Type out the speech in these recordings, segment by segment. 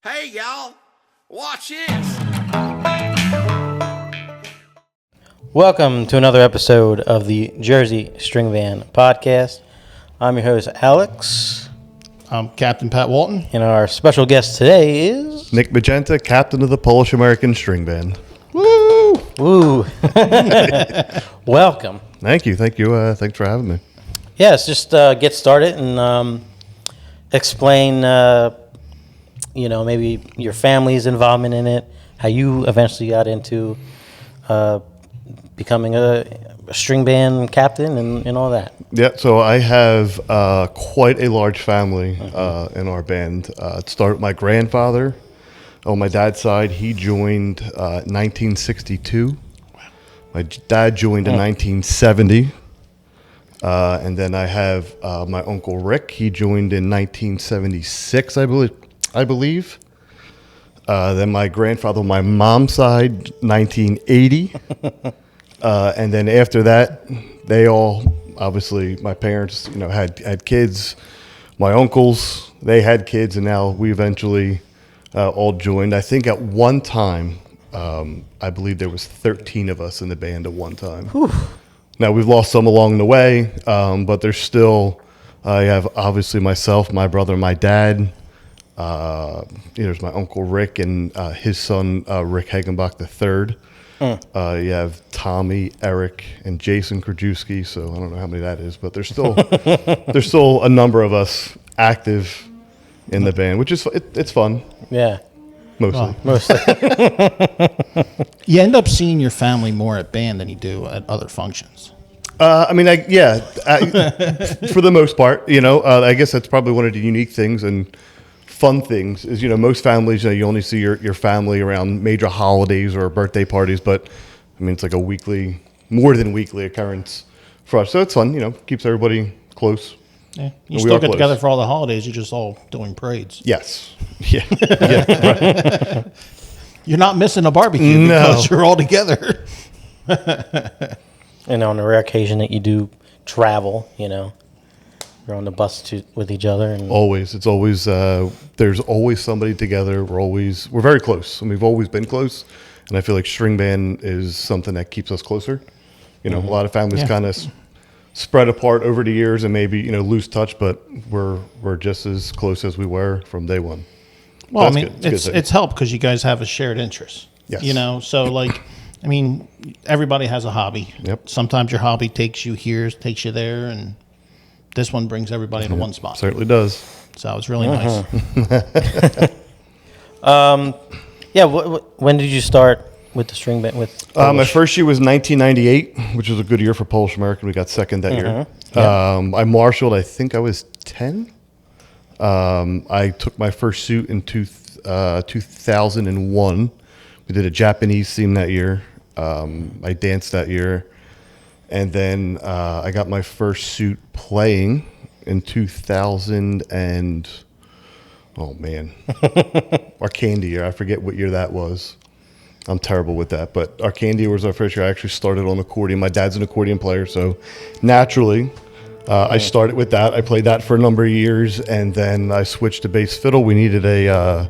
Hey, y'all, watch this. Welcome to another episode of the Jersey String Band Podcast. I'm your host, Alex. I'm Captain Pat Walton. And our special guest today is... Nick Magenta, captain of the Polish American String Band. Woo! Woo! Welcome. Thank you. Thanks for having me. Yes, just get started and explain, maybe your family's involvement in it, how you eventually got into becoming a string band captain and all that. Yeah, so I have quite a large family in our band. It started with my grandfather. On my dad's side, he joined 1962. My dad joined in 1970. And then I have my uncle Rick. He joined in 1976, I believe. Then my grandfather on my mom's side, 1980. And then after that, they all, obviously, my parents, had kids. My uncles, they had kids, and now we eventually all joined. I think at one time, I believe there was 13 of us in the band at one time. Whew. Now, we've lost some along the way, but there's still, I have obviously myself, my brother, my dad. There's my uncle Rick and his son, Rick Hagenbach III. You have Tommy, Eric, and Jason Krajewski, so I don't know how many that is, but there's still a number of us active in the band, which is it's fun. Yeah. Mostly. You end up seeing your family more at band than you do at other functions. For the most part, I guess that's probably one of the unique things and fun things is, most families, you only see your family around major holidays or birthday parties, but it's like a more than weekly occurrence for us. So it's fun, keeps everybody close. Yeah. You still get together for all the holidays. You're just all doing parades. Yes. Yeah. Right. You're not missing a barbecue because you're all together. And on the rare occasion that you do travel, you're on the bus with each other. And it's always, there's always somebody together. We're very close, and we've always been close. And I feel like string band is something that keeps us closer. A lot of families kind of spread apart over the years and maybe, lose touch, but we're just as close as we were from day one. Well, it's helped because you guys have a shared interest. Yes. So everybody has a hobby. Yep. Sometimes your hobby takes you here, takes you there, and this one brings everybody into one spot. Certainly does. So it's really nice. When did you start with the string band? My first year was 1998, which was a good year for Polish American. We got second that year. I marshaled, I think I was 10. I took my first suit in 2001. We did a Japanese theme that year. I danced that year. And then I got my first suit playing in 2000 and, our candy year. I forget what year that was. I'm terrible with that. But our candy year was our first year. I actually started on accordion. My dad's an accordion player, so naturally I started with that. I played that for a number of years, and then I switched to bass fiddle. We had a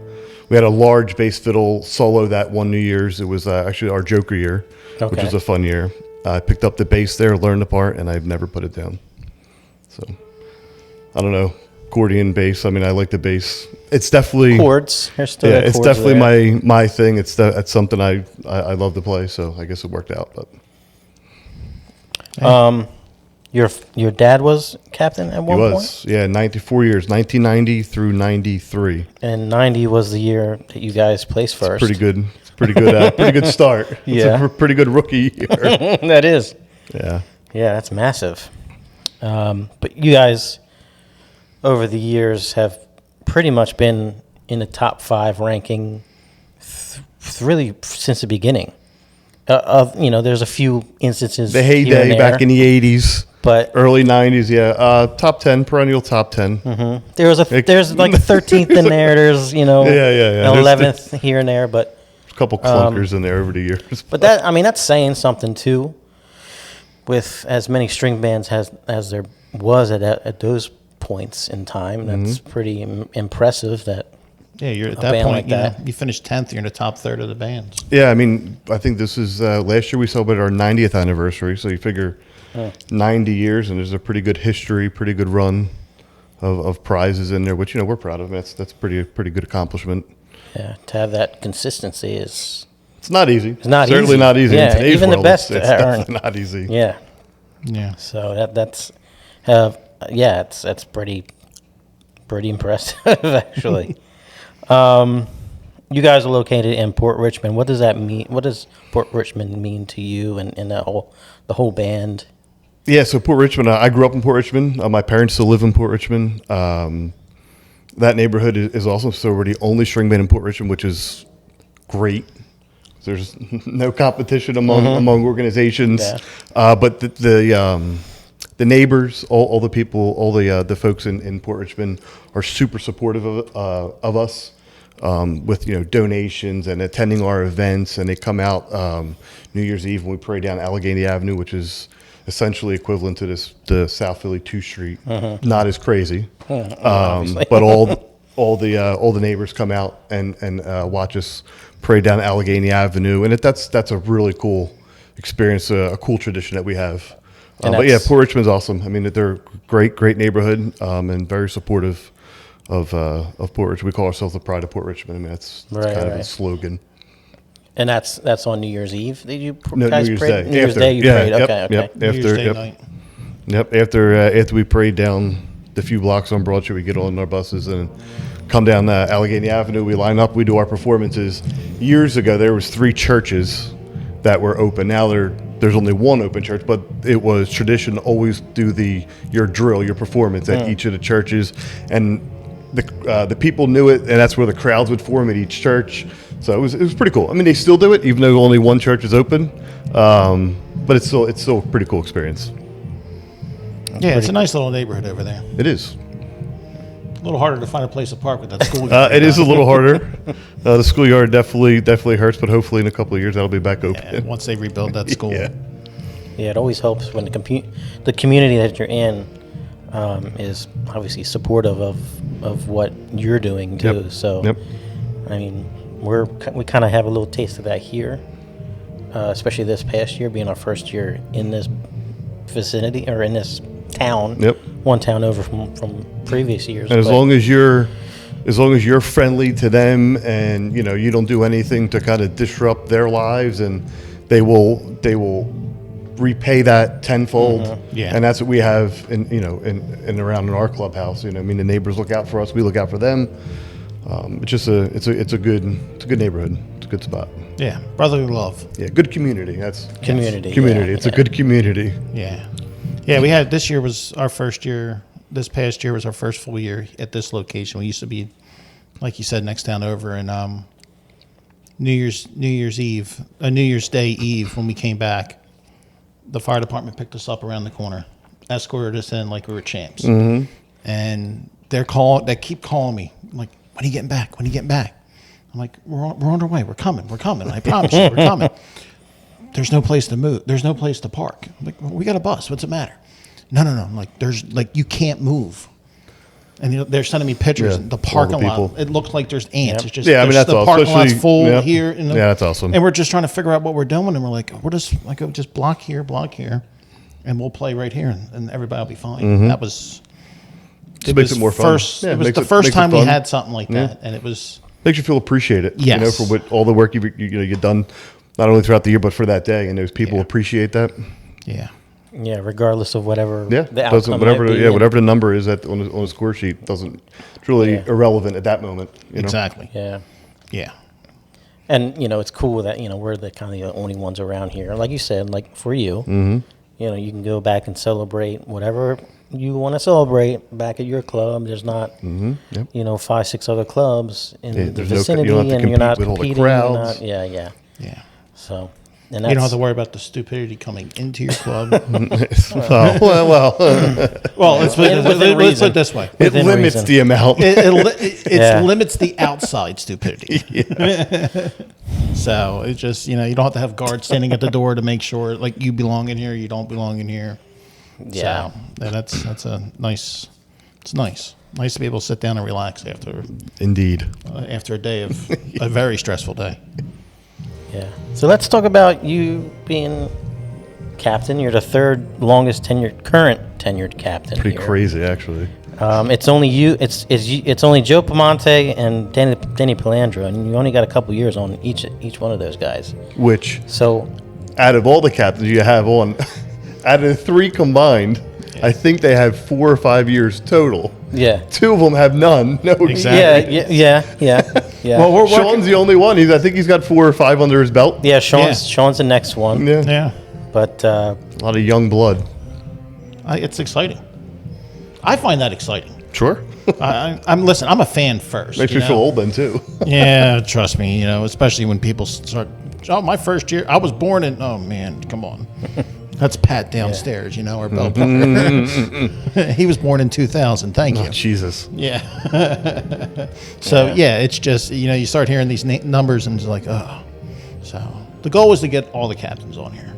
large bass fiddle solo that one New Year's. It was actually our Joker year, which was a fun year. I picked up the bass there, learned the part, and I've never put it down. So, I don't know, accordion, bass. I like the bass. It's definitely chords. It's definitely my thing. It's something I love to play. So I guess it worked out. But your dad was captain at one point? He was, 94 years, 1990 through 93. And 90 was the year that you guys placed first. Pretty good. Pretty good start. Yeah. It's a pretty good rookie year. That is. Yeah. Yeah, that's massive. But you guys, over the years, have pretty much been in the top 5 ranking really since the beginning. There's a few instances. The heyday back in the 80s. But early 90s, top 10, perennial top 10. Mm-hmm. There's like a 13th in there. There's, an 11th here and there, but a couple clunkers in there over the years. But that's saying something too. With as many string bands as there was at those points in time, that's pretty impressive. That Yeah, you're at a that band point. like You know, that. you finished 10th. You're in the top third of the bands. Yeah, I mean, I think this is last year we celebrated our 90th anniversary. So you figure 90 years, and there's a pretty good history, pretty good run of prizes in there, which we're proud of. That's pretty good accomplishment. Yeah, to have that consistency is It's not easy. It's not Certainly easy. not easy. Yeah, in today's even the world, best it's aren't. definitely not easy. yeah. Yeah. So that's it's pretty impressive actually. You guys are located in Port Richmond. What does that mean? What does Port Richmond mean to you and the whole band? Yeah, so Port Richmond, I grew up in Port Richmond. My parents still live in Port Richmond. That neighborhood is awesome. So we're the only string band in Port Richmond, which is great. There's no competition among organizations. Yeah. But the neighbors, all the people, all the folks in Port Richmond are super supportive of us. With donations and attending our events, and they come out New Year's Eve when we parade down Allegheny Avenue, which is essentially equivalent to the South Philly 2 Street. Not as crazy, but all the neighbors come out and watch us parade down Allegheny Avenue, and that's a really cool experience, a cool tradition that we have. But yeah, Port Richmond's awesome. I mean, they're a great neighborhood and very supportive of Port Richmond. We call ourselves the pride of Port Richmond. I mean, that's kind of a slogan. And that's on New Year's Eve. Did you No, guys New Year's parade? Day. New Year's Day you parade. Yep, Okay. Yep. New Year's Day night. Yep. After we parade down the few blocks on Broad Street, we get on our buses and come down Allegheny Avenue. We line up. We do our performances. Years ago, there was 3 churches that were open. Now there's only one open church, but it was tradition to always do your drill, your performance at each of the churches, and the people knew it, and that's where the crowds would form at each church. So it was pretty cool. I mean, they still do it, even though only one church is open, but it's still a pretty cool experience. Yeah, it's a nice little neighborhood over there. It is. A little harder to find a place to park with that school. It is a little harder. The schoolyard definitely hurts, but hopefully in a couple of years that'll be back open. Yeah, once they rebuild that school. Yeah. Yeah, it always helps when the community that you're in is obviously supportive of what you're doing too. Yep. So, I mean, we kind of have a little taste of that here, especially this past year being our first year in this vicinity or in this town. Yep. One town over from previous years. And as long as you're friendly to them, and you don't do anything to kind of disrupt their lives, and they will repay that tenfold. Yeah. And that's what we have in around in our clubhouse. I mean, the neighbors look out for us, we look out for them. It's a good neighborhood. It's a good spot. Yeah, brotherly love. Yeah, good community. That's Community, Community. yeah, It's a good community. Yeah. Yeah, we had, this year was our first year. This past year was our first full year at this location. We used to be, like you said, next town over. And New Year's Day Eve, when we came back, the fire department picked us up around the corner, escorted us in like we were champs. Mm-hmm. And they keep calling me, like, when are you getting back? When are you getting back? I'm like, we're on our way. We're coming. I promise you, we're coming. There's no place to move. There's no place to park. I'm like, well, we got a bus. What's the matter? No. I'm like, you can't move. And they're sending me pictures. Yeah, The parking all the lot, people. it looks like there's ants. Yep. It's just, Yeah, I mean, that's the all. parking lot's Especially- full yep. here. Yeah, that's awesome. And we're just trying to figure out what we're doing. And we're like, just block here, and we'll play right here, and everybody will be fine. Mm-hmm. That was. makes it more fun. Yeah, It was makes the it- first makes it time we fun. had something like that, and it was. Makes you feel appreciated. Yes. For what all the work you've done, not only throughout the year but for that day, and those people appreciate that. Yeah. Yeah, regardless of whatever Yeah, the outcome whatever. might be. Yeah, whatever the number is on a score sheet doesn't. It's really Yeah. irrelevant at that moment. Exactly. Yeah. Yeah. And it's cool that we're the kind of the only ones around here. Like you said, like for you, you can go back and celebrate whatever you want to celebrate back at your club. There's not 5-6 other clubs in Yeah, the there's no- vicinity, you don't have to and you're not compete with all the competing. You're crowds. not- yeah. Yeah. So, and You don't have that's to worry about the stupidity coming into your club. well, Well, let's put Within it this way. it Within limits reason. the amount. It Yeah. limits the outside stupidity. So it's just, you don't have to have guards standing at the door to make sure like you belong in here, you don't belong in here. yeah. So that's a nice, it's nice. Nice to be able to sit down and relax after Indeed. a day of a very stressful day. Yeah. So let's talk about you being captain. You're the third longest current tenured captain. Pretty here. crazy, actually. It's only you. It's only Joe Pamonte and Denny Pelandro, and you only got a couple years on each one of those guys. Which, So, out of all the captains you have on, out of the 3 combined, I think they have 4 or 5 years total. yeah, 2 of them have none. No, Exactly. yeah. Well, we're Sean's working. the only one. I think he's got 4 or 5 under his belt. yeah. Sean's the next one. Yeah. Yeah, But A lot of young blood. it's exciting. I find that exciting. Sure. I'm a fan first. Makes you me feel know? old then, too. Yeah, trust me. Especially when people start. Oh, my first year. I was born in. Oh man, come on. That's Pat downstairs. Our bell player. He was born in 2000. Thank you. Oh, Jesus. Yeah. So yeah, it's just you start hearing these numbers and it's like, oh. So the goal was to get all the captains on here.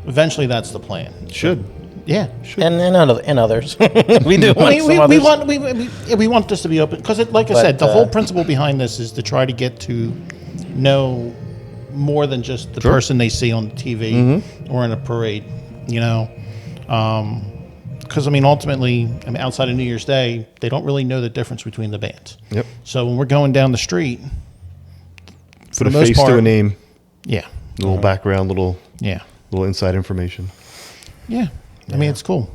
Eventually, that's the plan. Should. Yeah. and others. We do want some We others. want this to be open because, like I said, the whole principle behind this is to try to get to know more than just the person they see on TV or in a parade. Because ultimately, outside of New Year's Day, they don't really know the difference between the bands. Yep. So when we're going down the street, Put a the most face to part- a name. yeah, Little background, little yeah, inside information. yeah. It's cool.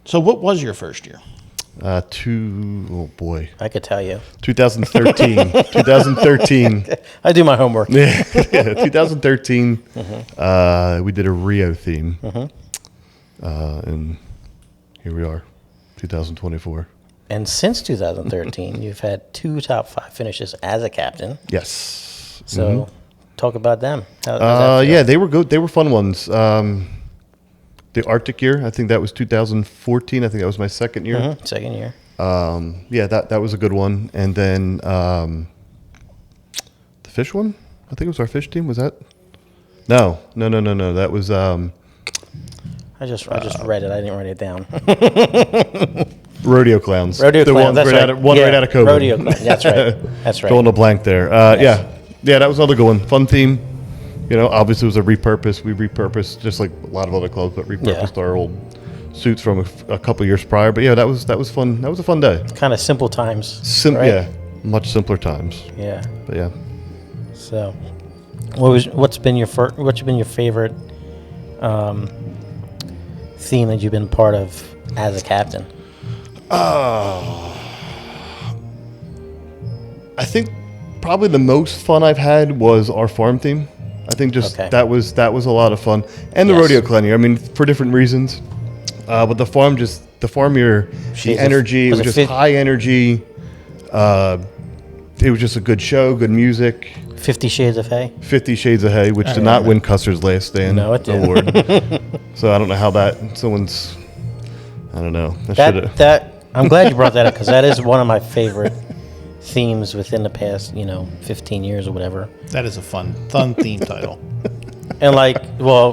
So what was your first year? Oh boy, I could tell you. 2013. 2013. I do my homework. Yeah, 2013. We did a Rio theme, and here we are, 2024. And since 2013, you've had 2 top 5 finishes as a captain. Yes. So, talk about them. How's that feel? Yeah, they were good. They were fun ones. The Arctic year, I think that was 2014. I think that was my second year. Second year. Yeah, that was a good one. And then the fish one, I think it was our fish team. Was that? No. That was I just read it. I didn't write it down. Rodeo Clowns. Rodeo the Clowns. One That's right right. right out of COVID. Rodeo Clowns. That's right. That's right. Going a blank there. Yes. Yeah, that was another good one. Fun theme. Obviously it was a repurpose. We repurposed just like a lot of other clubs, but repurposed our old suits from a couple years prior. But yeah, that was fun. That was a fun day. Kind of simple times. Right? Yeah, much simpler times. Yeah. But yeah. So, what's been your favorite theme that you've been part of as a captain? I think probably the most fun I've had was our farm theme. I think just that was a lot of fun, and the rodeo cleaning. For different reasons, but the farm year, the energy, it was just high energy. It was just a good show, good music. 50 Shades of Hay. 50 Shades of Hay, which did not win Custer's Last Stand award. So I don't know how that someone's. I don't know. I'm glad you brought that up because that is one of my favorite themes within the past 15 years or whatever. That is a fun theme title. And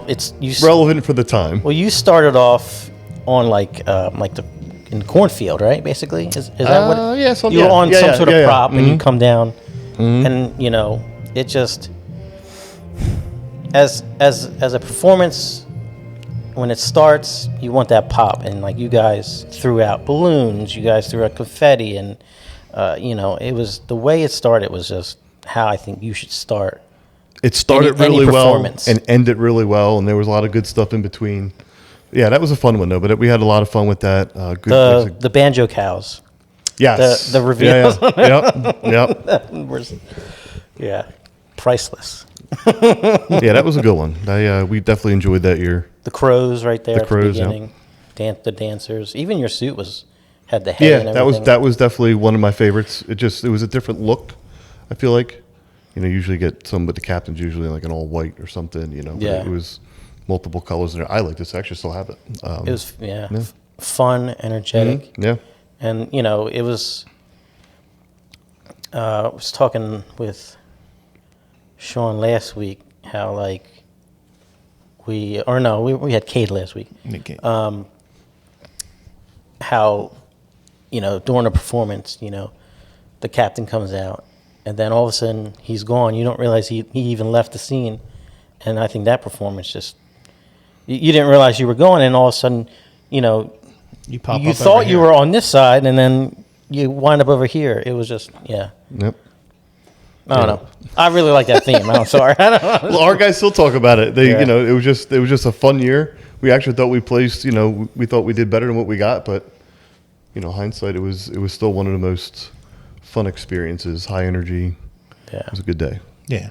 it's relevant for the time. Well, you started off on in the cornfield, right? Basically, is that what? Yeah, you were on some sort of prop, and you come down, and it just as a performance. When it starts, you want that pop, and you guys threw out balloons, you guys threw out confetti, and it was the way it started was just how I think you should start. It started really well and ended really well, and there was a lot of good stuff in between. Yeah, that was a fun one though. But we had a lot of fun with that. The banjo cows. Yes. The reveals. Yep. Yeah, priceless. Yeah, that was a good one. We definitely enjoyed that year. The crows right there. The crows, at the beginning. The dancers. Even your suit had the head. Yeah, and everything. that was definitely one of my favorites. It was a different look. I feel like, usually get some, but the captain's usually like an all white or something. But it was multiple colors in there. I like this. I actually still have it. It was fun, energetic. Mm-hmm. Yeah, and it was. I was talking with Sean last week how we had Cade last week. Okay. How during a performance, the captain comes out, and then all of a sudden he's gone. You don't realize he even left the scene, and I think that performance just you didn't realize you were going, and all of a sudden, You pop. you up thought over you here. were on this side, and then you wind up over here. It was just Yep. I don't know. I really like that theme. I'm sorry. I don't know. Well, our guys still talk about it. They, Yeah. it was just a fun year. We actually thought we placed, we thought we did better than what we got, but hindsight, it was still one of the most fun experiences. High energy. Yeah. It was a good day. Yeah.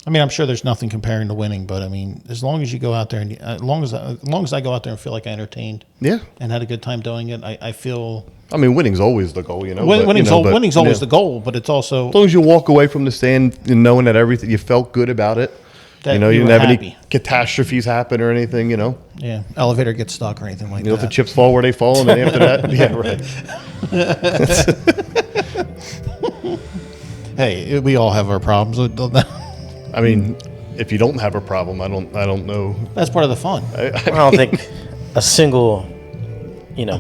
I mean, I'm sure there's nothing comparing to winning, but I mean, as long as you go out there and as long as I go out there and feel like I entertained Yeah. and had a good time doing it, I feel I mean, winning's always the goal, winning's always yeah. the goal, but it's also As long as you walk away from the stand and knowing that everything you felt good about it, That you you didn't were have happy. any catastrophes happen or anything, yeah, elevator gets stuck or anything like if the that. chips fall where they fall, and then after that, yeah, right. Hey, we all have our problems. I mean, if you don't have a problem, I don't know. That's part of the fun. I don't think a single,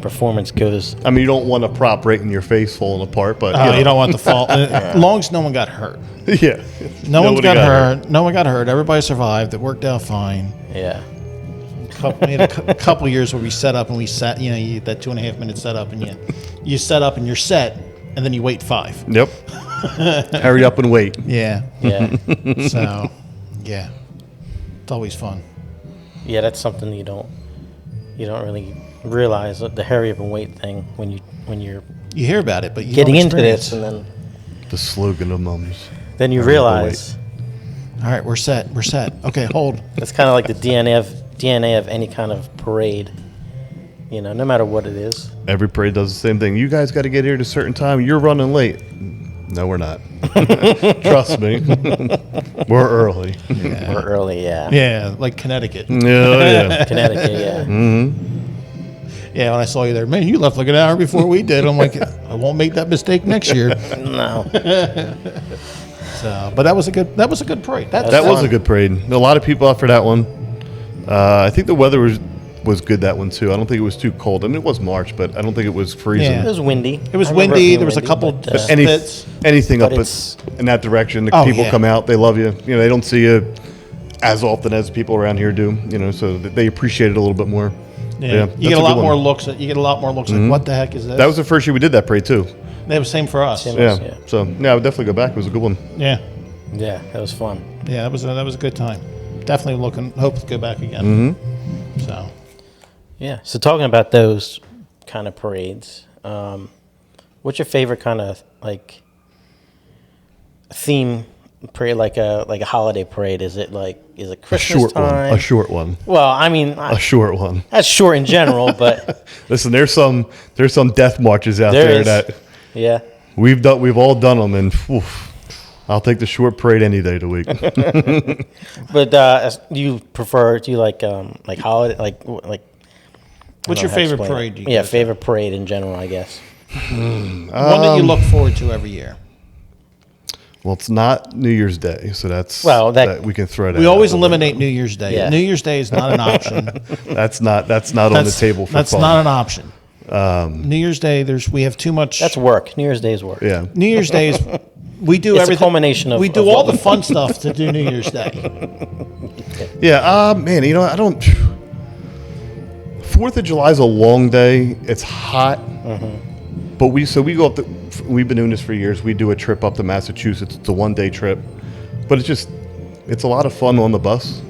performance goes. I mean, you don't want a prop right in your face falling apart, but You don't want the fault. As long as no one got hurt. yeah, No one Nobody got hurt. No one got hurt. Everybody survived. It worked out fine. Yeah. We had a couple years where we set up and we sat. You that 2.5 minute setup, and you set up and you're set, and then you wait 5. Yep. Hurry up and wait. Yeah. Yeah. So, yeah, it's always fun. Yeah, that's something you don't really realize, the hurry up and wait thing when you're You hear about it, but you getting don't into experience this, and The slogan of mums. then you Hurry up and realize All right, we're set. We're set. Okay, hold. it's kind of like the DNA of any kind of parade. No matter what it is. Every parade does the same thing. You guys got to get here at a certain time. You're running late. No, we're not. Trust me. We're early. Or early, yeah. Yeah, like Connecticut. Yeah. Connecticut, yeah. Yeah, when I saw you there, man, you left like an hour before we did. I'm like, I won't make that mistake next year. No. So, but that was a good parade. That was a good parade. A lot of people out for that one. I think the weather was good that one too. I don't think it was too cold. I mean, it was March, but I don't think it was freezing. Yeah. It was windy. It was I remember it windy. being There was a windy, couple but, spits. Anything But up it's- in that direction, the Oh, people yeah. come out. They love you. They don't see you as often as people around here do. So they appreciate it a little bit more. Yeah, that's you get a good lot one. more looks. You get a lot more looks. Like, what the heck is this? That was the first year we did that parade too. That was same for us. Same. Yeah. Yeah. So I would definitely go back. It was a good one. Yeah, Yeah, that was fun. yeah, that was a good time. Definitely hope to go back again. So, Yeah. So talking about those kind of parades, what's your favorite kind of theme parade, like a holiday parade? Is it Christmas time? A short one. Well, I mean, A short one. that's short in general, but Listen, there's some death marches out There there is. that yeah. we've all done them, and oof, I'll take the short parade any day of the week. But do you like holiday like what's your favorite parade? You Yeah, go to? favorite parade in general, I guess. One that you look forward to every year. Well, it's not New Year's Day, so that's that- we can throw that. We out always a little eliminate New Year's Day. Yeah. New Year's Day is not an option. bit. That's not on the table for That's fun. not an option. New Year's Day, we have too much. That's work. New Year's Day is work. Yeah. New Year's Day is we do It's a everything. culmination of- we do of all what the fun stuff to do New Year's Day. Yeah. Man, I don't. 4th of July is a long day. It's hot. But we go up. We've been doing this for years. We do a trip up to Massachusetts. It's a 1-day trip, but it's a lot of fun on the bus.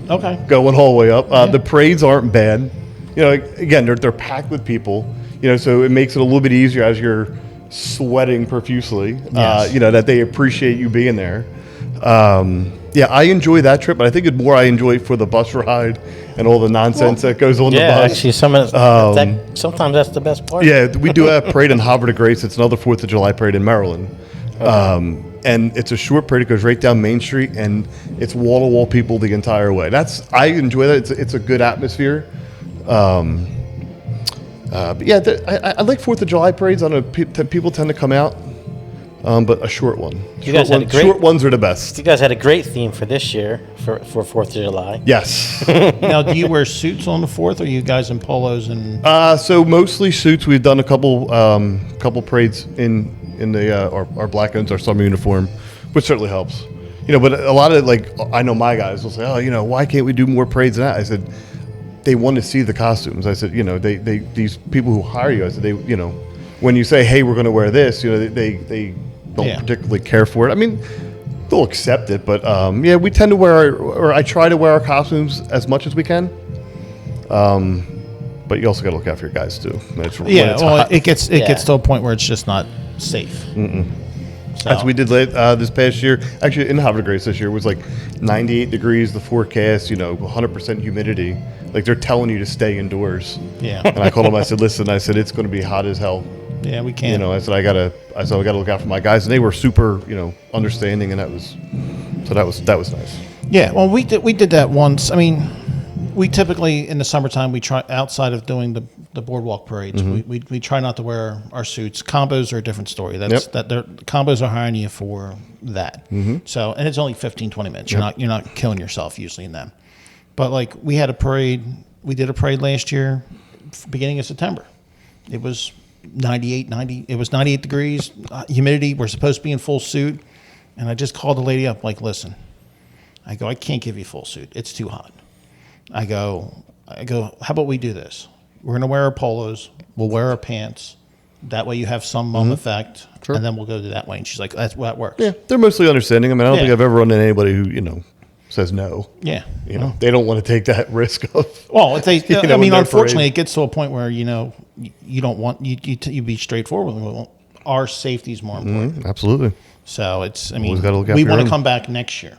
Okay. Going all the way up. The parades aren't bad. Again, they're packed with people. So it makes it a little bit easier as you're sweating profusely. Yes. That they appreciate you being there. Yeah, I enjoy that trip, but I think I enjoy it for the bus ride and all the nonsense that goes on the Yeah, bus. actually, sometimes that's the best part. Yeah, we do a parade in Havre de Grace. It's another 4th of July parade in Maryland. And it's a short parade. It goes right down Main Street, and it's wall-to-wall people the entire way. I enjoy that. It's a good atmosphere. But yeah, I like 4th of July parades. I don't know, people tend to come out. but a short one. guys had a great- Short ones are the best. You guys had a great theme for this year for 4th of July. Yes. Now, do you wear suits on the 4th, or are you guys in polos and? So mostly suits. We've done a couple parades in the our black owns, our summer uniform, which certainly helps. But a lot of I know my guys will say, oh, why can't we do more parades than that? I said, they want to see the costumes. I said, they these people who hire you, I said, when you say, hey, we're going to wear this, they don't particularly care for it. I mean, they'll accept it, but we tend to or I try to wear our costumes as much as we can. But you also got to look out for your guys too. It gets to a point where it's just not safe. So. As we did this past year, actually in Havre de Grace this year, it was 98 degrees, the forecast, 100% humidity. They're telling you to stay indoors. Yeah. And I called them, I said, listen, it's going to be hot as hell. Yeah, we can't. I said, I gotta look out for my guys. And they were super, understanding, and that was nice. Yeah, well, we did that once. I mean, we typically in the summertime we try, outside of doing the boardwalk parades, we try not to wear our suits. Combos are a different story. Combos are hiring you for that. So, and it's only 15, 20 minutes. You're not killing yourself usually in them. But we had a parade. We did a parade last year, beginning of September. It was 98 degrees, humidity. We're supposed to be in full suit, and I just called the lady up. Listen, I go, I can't give you full suit. It's too hot. I go, how about we do this? We're going to wear our polos. We'll wear our pants. That way you have some effect, and then we'll go to that way. And she's like, that works. Yeah, they're mostly understanding. I mean, I don't think I've ever run into anybody who, says no. Yeah. They don't want to take that risk of. Well, if they, unfortunately, parade. it gets to a point where, you don't want, you be straightforward. Well, our safety is more important. Absolutely. So it's, Always gotta look out we for want your to own. come back next year.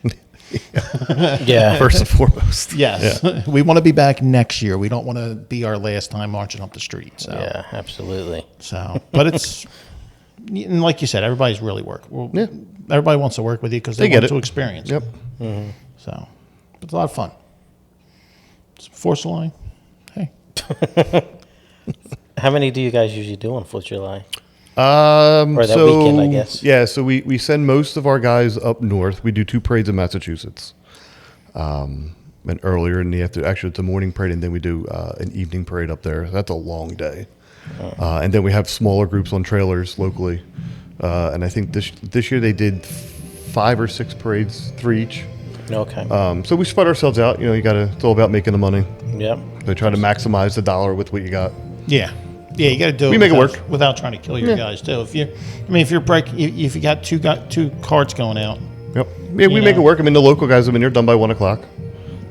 Yeah. First and foremost. Yes. Yeah. We want to be back next year. We don't want to be our last time marching up the street. So. Yeah, absolutely. So, but it's, and like you said, everybody's really everybody wants to work with you because they get want it. to experience Yep. it. So, it's a lot of fun. It's 4th of July. Hey. How many do you guys usually do on 4th of July? Or that weekend, I guess. Yeah, so we send most of our guys up north. We do 2 parades in Massachusetts. And earlier in the afternoon, actually it's a morning parade, and then we do an evening parade up there. That's a long day. And then we have smaller groups on trailers locally. And I think this year they did 5 or 6 parades, 3 each. Okay. So we spread ourselves out. It's all about making the money. Yep. They try to maximize the dollar with what you got. Yeah. Yeah, you got to do it. We make it work. Without trying to kill your guys too. If you got two carts going out. Yep. Yeah, we make it work. I mean, the local guys, they're done by 1 o'clock.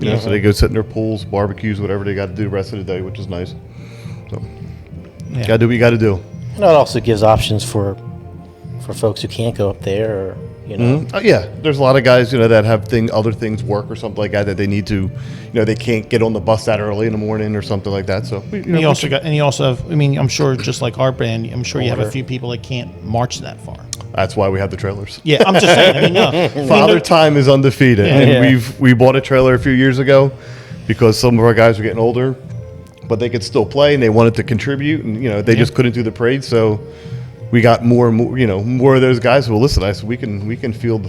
So they go sit in their pools, barbecues, whatever they got to do the rest of the day, which is nice. So, got to do what you got to do. And it also gives options for folks who can't go up there, or Yeah, there's a lot of guys, that have other things, work or something like that they need to, they can't get on the bus that early in the morning or something like that. So you also have. I mean, I'm sure just like our band, I'm sure you have a few people that can't march that far. That's why we have the trailers. Yeah, I'm just saying. I mean, no. Father Time is undefeated, and we bought a trailer a few years ago because some of our guys are getting older, but they could still play and they wanted to contribute, and they just couldn't do the parade, so. We got more and more, more of those guys who will listen. I said, we can field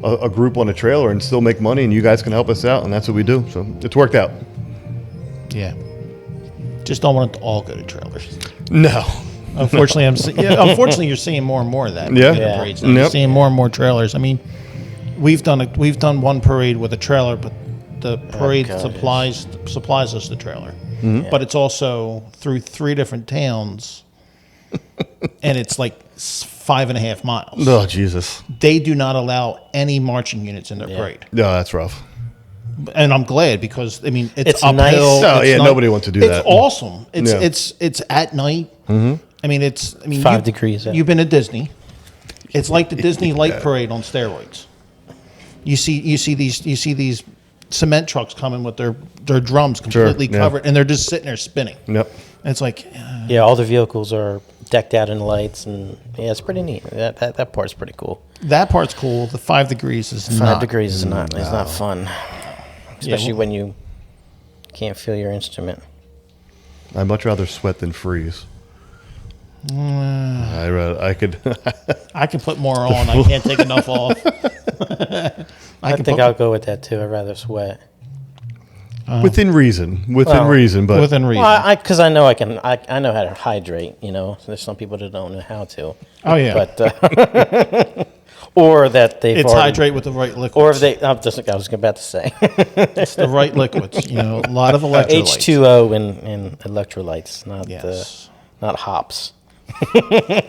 a group on a trailer and still make money, and you guys can help us out, and that's what we do. So it's worked out. Yeah. Just don't want it to all go to trailers. No. Unfortunately, unfortunately, you're seeing more and more of that. Yeah. In the parades now. You're seeing more and more trailers. I mean, we've done one parade with a trailer, but the parade supplies us the trailer. Mm-hmm. But it's also through 3 different towns. And it's 5.5 miles. Oh, Jesus. They do not allow any marching units in their parade. No, that's rough. And I'm glad because, I mean, it's uphill. nice. Oh, yeah, nobody wants to do that. It's awesome. It's at night. Mm-hmm. I mean, 5 degrees out. You've been to Disney. It's like the Disney Light Parade on steroids. You see these cement trucks coming with their drums completely covered, and they're just sitting there spinning. Yep. And it's like, all the vehicles are decked out in lights, and it's pretty neat. That part's pretty cool. That part's cool. The 5 degrees is 5 not. degrees is not. It's not fun, especially when you can't feel your instrument. I'd much rather sweat than freeze. I could. I can put more on. I can't take enough off. I think I'll go with that too. I'd rather sweat. Within reason. But within reason. Well, because I know I know how to hydrate. There's some people that don't know how to. Oh yeah. But or that they hydrate with the right liquids. Or if they, I was about to say, it's the right liquids. A lot of electrolytes. H2O and electrolytes, not hops.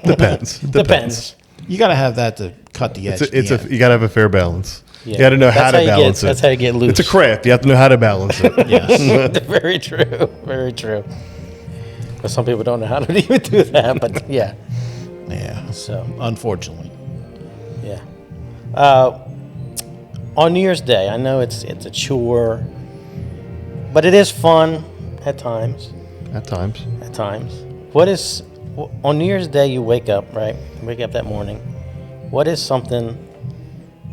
Depends. You got to have that to cut the edge. You got to have a fair balance. Yeah. You got to know how to balance it. That's how you get loose. It's a craft. You have to know how to balance it. Yes. Very true. Very true. But some people don't know how to even do that. But yeah. Yeah. So unfortunately. Yeah. On New Year's Day, I know it's a chore, but it is fun at times. At times. On New Year's Day, you wake up, right? You wake up that morning. What is something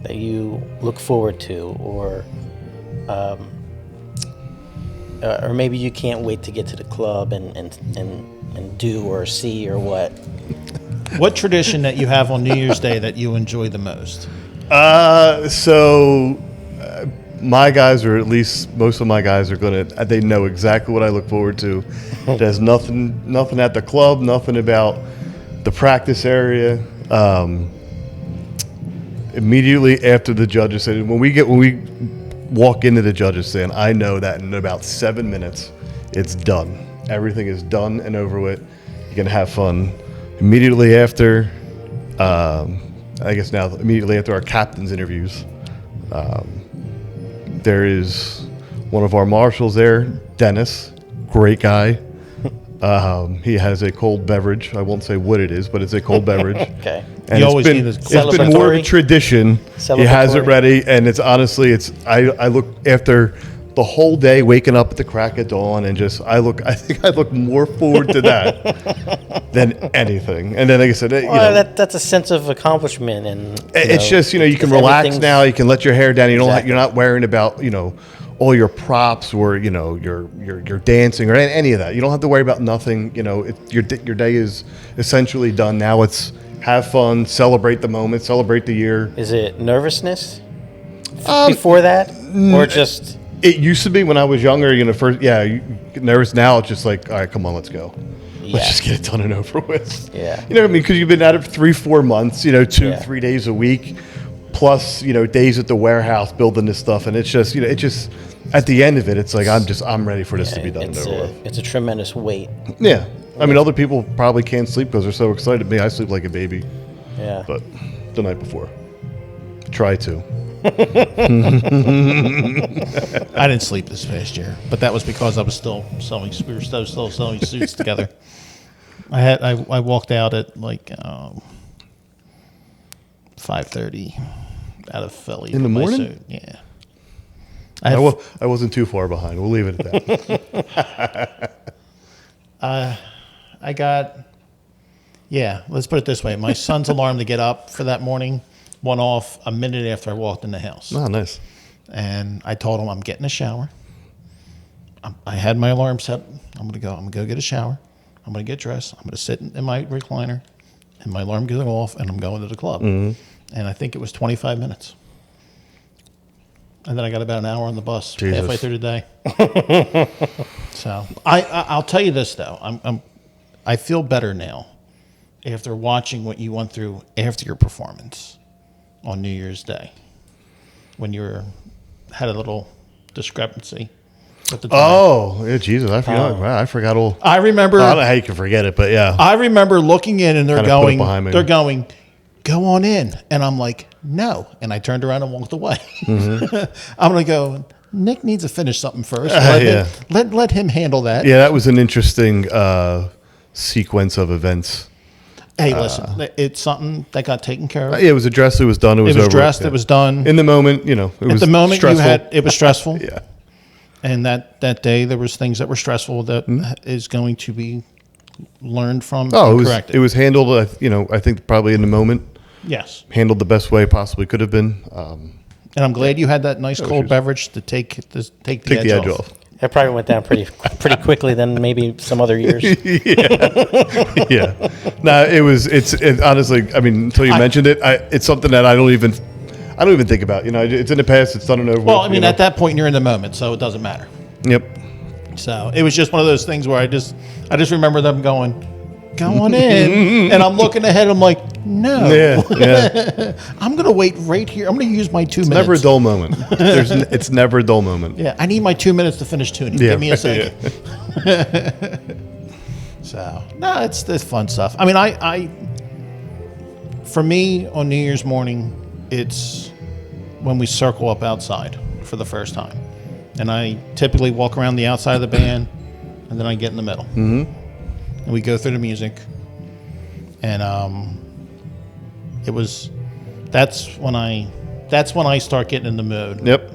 that you look forward to, or maybe you can't wait to get to the club and do or see or what? What tradition that you have on New Year's Day that you enjoy the most? My guys, or at least most of my guys, they know exactly what I look forward to. There's nothing at the club, nothing about the practice area. Immediately after the judges stand, when we walk into the judges stand, I know that in about 7 minutes, it's done. Everything is done and over with. You can have fun. Immediately after, immediately after our captain's interviews, there is one of our marshals there, Dennis, great guy. He has a cold beverage. I won't say what it is, but it's a cold beverage. Okay. And it's been more of a tradition. He has it ready, and it's honestly, I look after the whole day, waking up at the crack of dawn, and I think I look more forward to that than anything. And then, like I said, that's a sense of accomplishment, and it's just you can relax now. You can let your hair down. You're not worrying about all your props or your dancing or any of that. You don't have to worry about nothing. Your day is essentially done now. It's have fun, celebrate the moment, celebrate the year. Is it nervousness before that, or just? It used to be when I was younger. First, you get nervous. Now it's just like, all right, come on, let's go. Let's just get it done and over with. Yeah. You know what I mean? Because you've been at it for 3-4 months. 2-3 days a week, plus days at the warehouse building this stuff, and it's just at the end of it, it's like I'm ready for this to be done and over with. It's a tremendous weight. Yeah. I mean, other people probably can't sleep because they're so excited. Me, I sleep like a baby. Yeah. But the night before, try to. I didn't sleep this past year, but that was because I was still selling. We were still selling suits together. I walked out at like 5:30 out of Philly in the morning. Suit. Yeah. I wasn't too far behind. We'll leave it at that. Let's put it this way. My son's alarm to get up for that morning went off a minute after I walked in the house. Oh, nice. And I told him I'm getting a shower. I had my alarm set. I'm gonna go get a shower. I'm gonna get dressed. I'm gonna sit in my recliner, and my alarm goes off, and I'm going to the club. Mm-hmm. And I think it was 25 minutes. And then I got about an hour on the bus halfway through the day. So I'll tell you this though, I feel better now after watching what you went through after your performance on New Year's Day, when you had a little discrepancy at the time. Oh, yeah, Jesus, I forgot. Wow, I forgot all. I remember. I don't know how you can forget it, but yeah. I remember looking in, and they're going, going, go on in, and I'm like, no, and I turned around and walked away. Mm-hmm. I'm gonna go. Nick needs to finish something first. Let him handle that. Yeah, that was an interesting sequence of events. Hey, listen, it's something that got taken care of. Yeah, it was addressed. It was done. It was over. Dressed. Yeah. It was done. In the moment, it was at the moment stressful. It was stressful. Yeah. And that day there was things that were stressful that is going to be learned from. And corrected. It was handled. I think probably in the moment. Yes. Handled the best way possibly could have been. And I'm glad you had that nice cold beverage to take the edge off. It probably went down pretty quickly than maybe some other years. Yeah. No, it's honestly, I mean, until you mentioned it, it's something that I don't even think about. You know, it's in the past. It's done and over. Well, I with, mean, you know? at that point, you're in the moment, so it doesn't matter. Yep. So it was just one of those things where I just remember them going, "Go on in," and I'm looking ahead. I'm like, "No, Yeah. I'm gonna wait right here. I'm gonna use my 2 minutes." Never a dull moment. It's never a dull moment. Yeah, I need my 2 minutes to finish tuning. Yeah. Give me a second. So no, it's fun stuff. I mean, for me on New Year's morning, it's when we circle up outside for the first time, and I typically walk around the outside of the band, and then I get in the middle, and we go through the music, and that's when I start getting in the mood. Yep.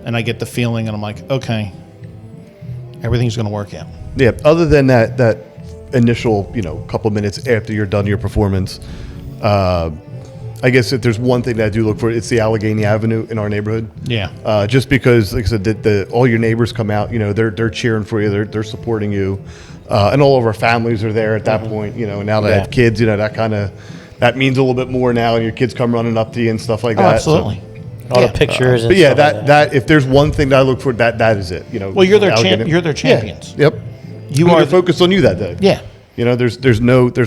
And I get the feeling, and I'm like, okay, everything's going to work out. Yeah. Other than that initial, couple of minutes after you're done your performance, I guess if there's one thing that I do look for, it's the Allegheny Avenue in our neighborhood. Yeah. Just because, like I said, all your neighbors come out. They're cheering for you. They're supporting you, and all of our families are there at that point. And now that I have kids, that means a little bit more now, and your kids come running up to you and stuff like that. Absolutely. All the pictures. And But yeah, stuff like that if there's one thing that I look for, that is it. Well, you're their Allegheny. you're their champions. Yeah. Yep. You They're are focused on you that day. Yeah. There's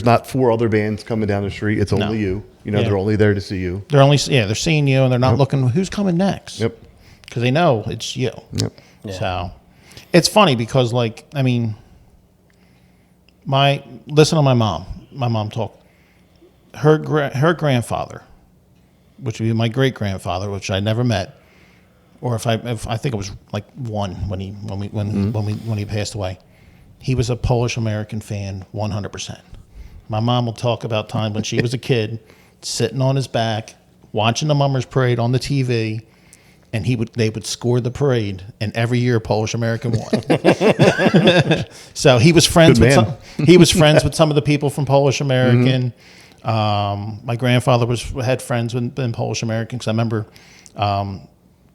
not 4 other bands coming down the street. It's only you. They're only there to see you. They're seeing you, and they're not looking who's coming next. Yep. Because they know it's you. Yep. Yeah. So it's funny because, listen to my mom. My mom talk. Her grandfather, which would be my great grandfather, which I never met, or if I think it was like one when he passed away. He was a Polish American fan, 100%. My mom will talk about time when she was a kid, sitting on his back, watching the Mummers Parade on the TV, and they would score the parade, and every year Polish American won. So he was friends with some of the people from Polish American. My grandfather had friends in Polish American, because I remember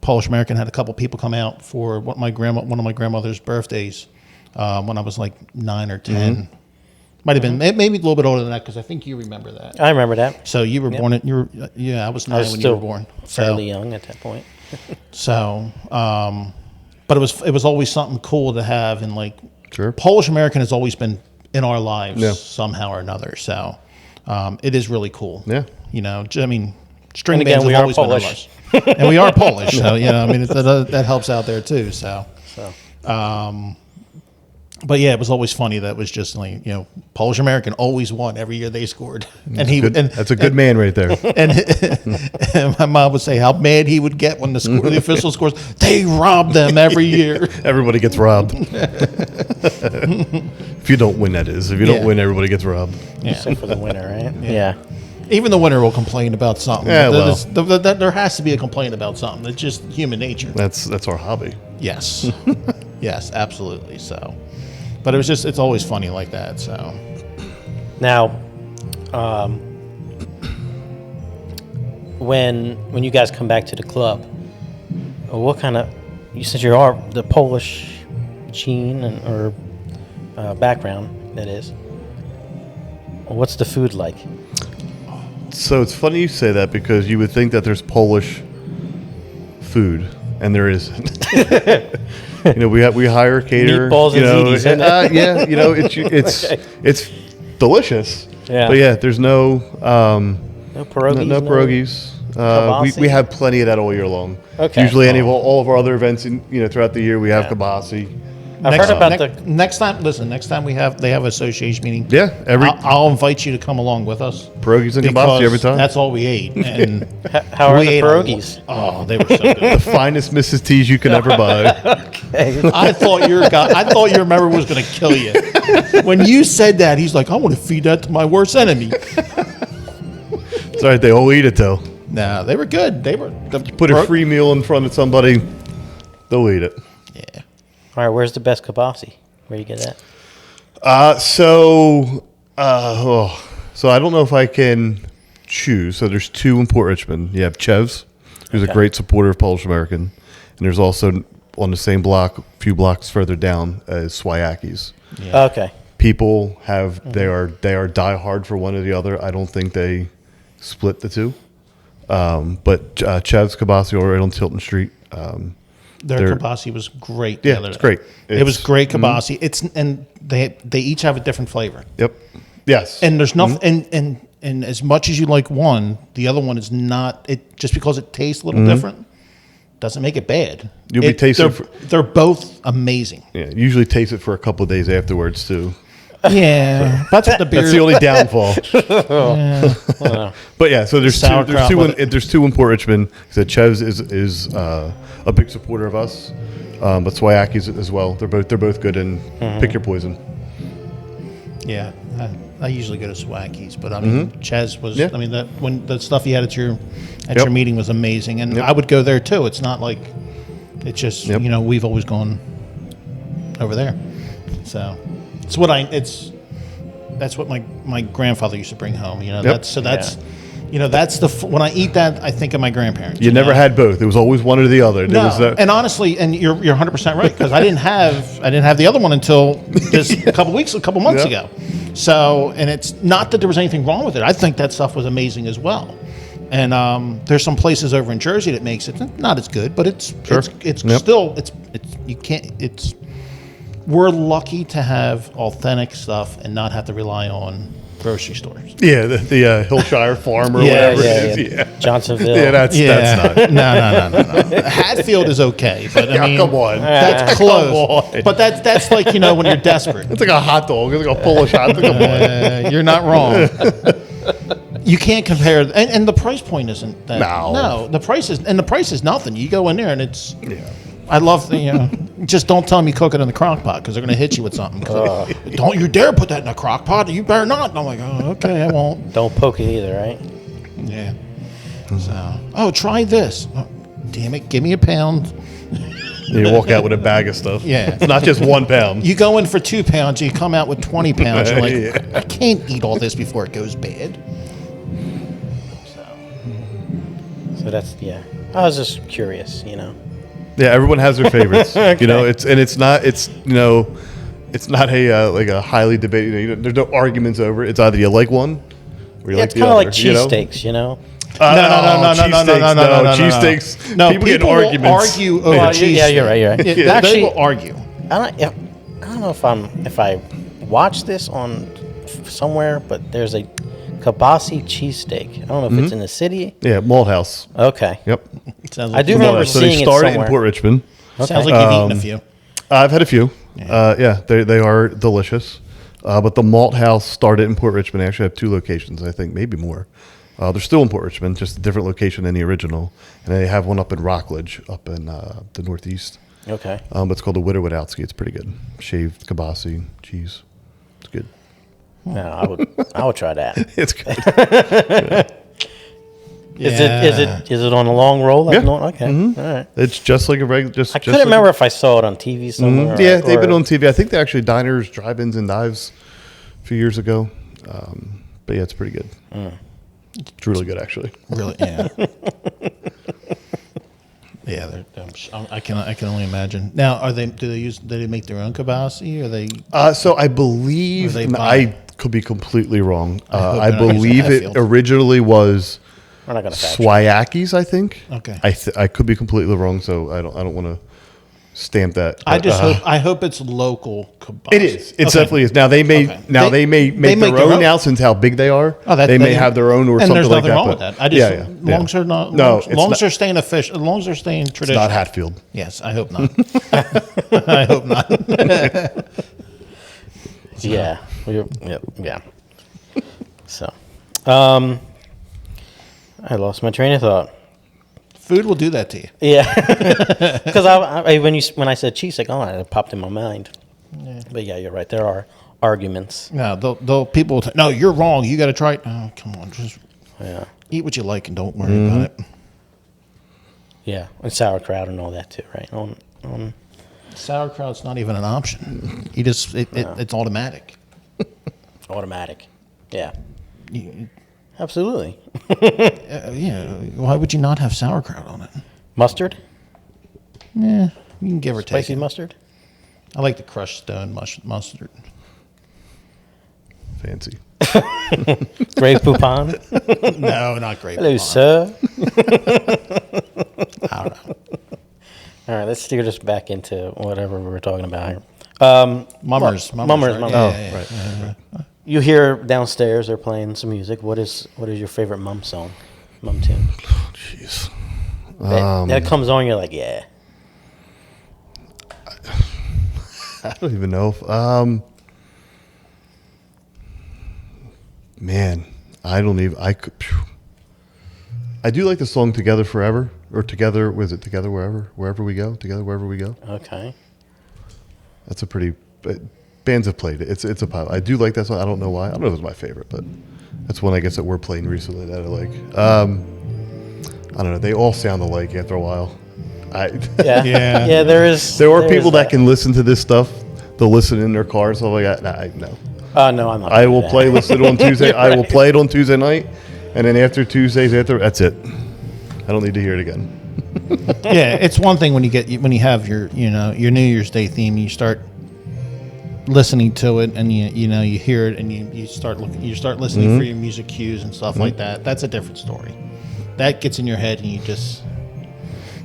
Polish American had a couple people come out for one of my grandmother's birthdays when I was like 9 or 10. Might have been maybe a little bit older than that, because I think you remember that. I remember that. So you were born at I was 9 when you were born. Fairly young at that point. So, but it was always something cool to have, and Sure. Polish American has always been in our lives somehow or another. So, it is really cool. Yeah. I mean, string And again, bands we have are always been in our Polish. lives. And we are Polish, so that helps out there too. So. But yeah, it was always funny that it was just Polish American always won every year they scored, and That's a good man right there. and my mom would say how mad he would get when the official scores. They robbed them every year. Everybody gets robbed. If you don't win, that is. If you don't win, everybody gets robbed. Yeah. Except for the winner, right? Yeah. Even the winner will complain about something. Yeah, well. There has to be a complaint about something. It's just human nature. That's our hobby. Yes, yes, absolutely. So, but it's always funny like that. So Now, when you guys come back to the club, what kind of, you said you are the Polish gene or background, that is. What's the food like? So it's funny you say that, because you would think that there's Polish food, and there isn't. We hire a caterer. Meatballs and ziti, isn't it? Yeah, it's delicious. Yeah. But yeah, there's no pierogies. no pierogies. Kielbasa? We have plenty of that all year long. Okay. Usually, all of our other events, throughout the year, we have kielbasa. I've heard about the. next time. Listen, next time they have association meeting. Yeah, I'll invite you to come along with us. Pierogies and kielbasa because every time. That's all we ate. And How are we the ate pierogies? Oh, they were so good. The finest Mrs. T's you can ever buy. I thought your member was going to kill you. When you said that, he's like, I want to feed that to my worst enemy. It's all right. They all eat it though. No, they were good. They were. Put a free meal in front of somebody, they'll eat it. Yeah. All right, where's the best kielbasa? Where you get that? So I don't know if I can choose. So there's 2 in Port Richmond. You have Chev's, who's a great supporter of Polish American, and there's also on the same block, a few blocks further down, as Swayaki's. Okay. People they are diehard for one or the other. I don't think they split the two. But Chev's Kielbasa right on Tilton Street. Their kielbasa was great. The Yeah, other it's day. great. It was great kielbasa. They each have a different flavor. Yep. Yes. And there's nothing, and as much as you like one, the other one is not. It just because it tastes a little different doesn't make it bad. You'll be tasting. They're both amazing. Yeah. Usually taste it for a couple of days afterwards too. Yeah, that's what the beer. That's the only downfall. But yeah, so there's Sauerkraut there's two in Port Richmond. So Chev's is a big supporter of us, but Swayaki's as well. They're both good, and pick your poison. Yeah, I usually go to Swaggy's, but I mean, Chez was. Yeah. I mean, when the stuff you had at your meeting was amazing, and I would go there too. It's not like it's just we've always gone over there, so that's what my grandfather used to bring home. That's when I eat that, I think of my grandparents. You never had both. It was always one or the other. No, and honestly, and you're 100% right, because I didn't have the other one until just a couple months ago. So, and it's not that there was anything wrong with it. I think that stuff was amazing as well. And there's some places over in Jersey that makes it not as good, but it's still you can't. We're lucky to have authentic stuff and not have to rely on grocery stores. Yeah, the Hillshire Farm or whatever it is. Yeah. Johnsonville. Yeah, that's not. No. Hatfield is okay, but I mean, come on. that's close. But that's like when you're desperate. It's like a hot dog. It's like a Polish hot dog. Come on. You're not wrong. You can't compare, and the price point isn't that. No, the price is nothing. You go in there and it's. Yeah. I love just don't tell them you cook it in the crock pot because they're going to hit you with something. Don't you dare put that in a crock pot. You better not. And I'm like, oh, okay, I won't. Don't poke it either, right? Yeah. So, try this. Oh, damn it, give me a pound. You walk out with a bag of stuff. Yeah. It's not just 1 pound. You go in for 2 pounds, you come out with 20 pounds. You're like, I can't eat all this before it goes bad. So that's, I was just curious, Yeah, everyone has their favorites. Okay. It's not a like a highly debated. There's no arguments over it. It's either you like one or you like the other. It's kind of like cheesesteaks, No. Cheesesteaks. No, people get arguments. Argue over cheesesteaks. Yeah, you're right. Actually, they will argue. I don't know if I watched this on somewhere, but there's a Kielbasa cheesesteak. I don't know if it's in the city. Yeah, Malt House. Okay. Yep. I do remember seeing it somewhere. So they started in Port Richmond. Okay. Sounds like you've eaten a few. I've had a few. Yeah, they are delicious. But the Malt House started in Port Richmond. They actually have 2 locations, I think, maybe more. They're still in Port Richmond, just a different location than the original. And they have one up in Rockledge, up in the Northeast. Okay. But it's called the Widow Wadowski. It's pretty good. Shaved kielbasa, cheese. It's good. No, I would try that. It's good. Is it on a long roll? Yeah. Okay. Mm-hmm. All right. It's just like a regular. I couldn't remember if I saw it on TV somewhere. Mm-hmm. Yeah, they've been on TV. I think they're actually diners, drive-ins, and dives a few years ago. But yeah, it's pretty good. It's really good, actually. Really? Yeah. Yeah, I can only imagine. Now, do they make their own kielbasa? Or they? So I believe I could be completely wrong. I believe it Hatfield. Originally was We're not gonna Swayaki's, I think. Okay. I could be completely wrong, so I don't want to stamp that. I hope it's local kielbasa. It is. It definitely is. Now they may make their own now since how big they are. They may have their own or something like that. And there's nothing wrong with that. Long as they're not. Long as they're staying official. As long as they're staying traditional. It's not Hatfield. Yes, I hope not. I hope not. Yeah. Yeah. So, I lost my train of thought. Food will do that to you. Yeah, because when I said cheese, it popped in my mind. Yeah. But yeah, you're right. There are arguments. No, people will no, you're wrong. You got to try it. Oh, come on, just eat what you like and don't worry about it. Yeah, and sauerkraut and all that too, right? Sauerkraut's not even an option. You just it's automatic. Automatic. Yeah. Absolutely. Yeah. Why would you not have sauerkraut on it? Mustard? Yeah. You can give or take. Spicy mustard? I like the crushed stone mustard. Fancy. Grey Poupon? No, not great. Hello, sir. I don't know. All right, let's steer this back into whatever we were talking about here. Mummers. Mummers. Right? Right. You hear downstairs they're playing some music. What is your favorite mum song, mum tune? Jeez. That comes on, you're like, yeah. I don't even know if, man, I don't even, I could, phew. I do like the song Together Forever, or Together, was it Together Wherever We Go? Together Wherever We Go? Okay. That's a pretty, bands have played it. It's a pop. I do like that song. I don't know why. I don't know if it's my favorite, but that's one I guess that we're playing recently that I like. I don't know. They all sound alike after a while. Yeah. There are people that can listen to this stuff. They'll listen in their car and stuff like that. No. No, I'm not. I will listen on Tuesday. I will play it on Tuesday night, and then after Tuesdays, that's it. I don't need to hear it again. Yeah, it's one thing when you have your New Year's Day theme, you start listening to it, and you hear it, and you start listening for your music cues and stuff like that. That's a different story. That gets in your head, and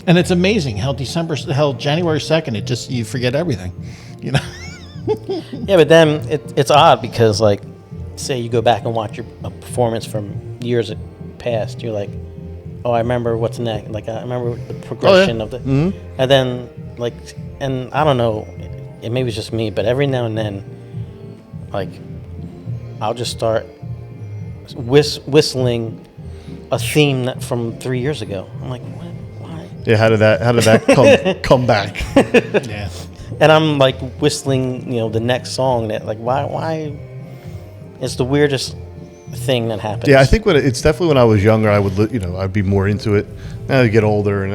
and it's amazing how January 2nd, you forget everything, Yeah, but then it's odd because, like, say you go back and watch a performance from years past, you're like, oh, I remember what's next. Like, I remember the progression of the, and then, like, and I don't know, maybe it's just me, but every now and then, like, I'll just start whistling a theme from 3 years ago. I'm like, what? Why? Yeah, how did that come back? Yeah. And I'm like whistling, the next song that, like, why? It's the weirdest thing that happens. Yeah, I think it's definitely when I was younger, I would, I'd be more into it. Now I get older, and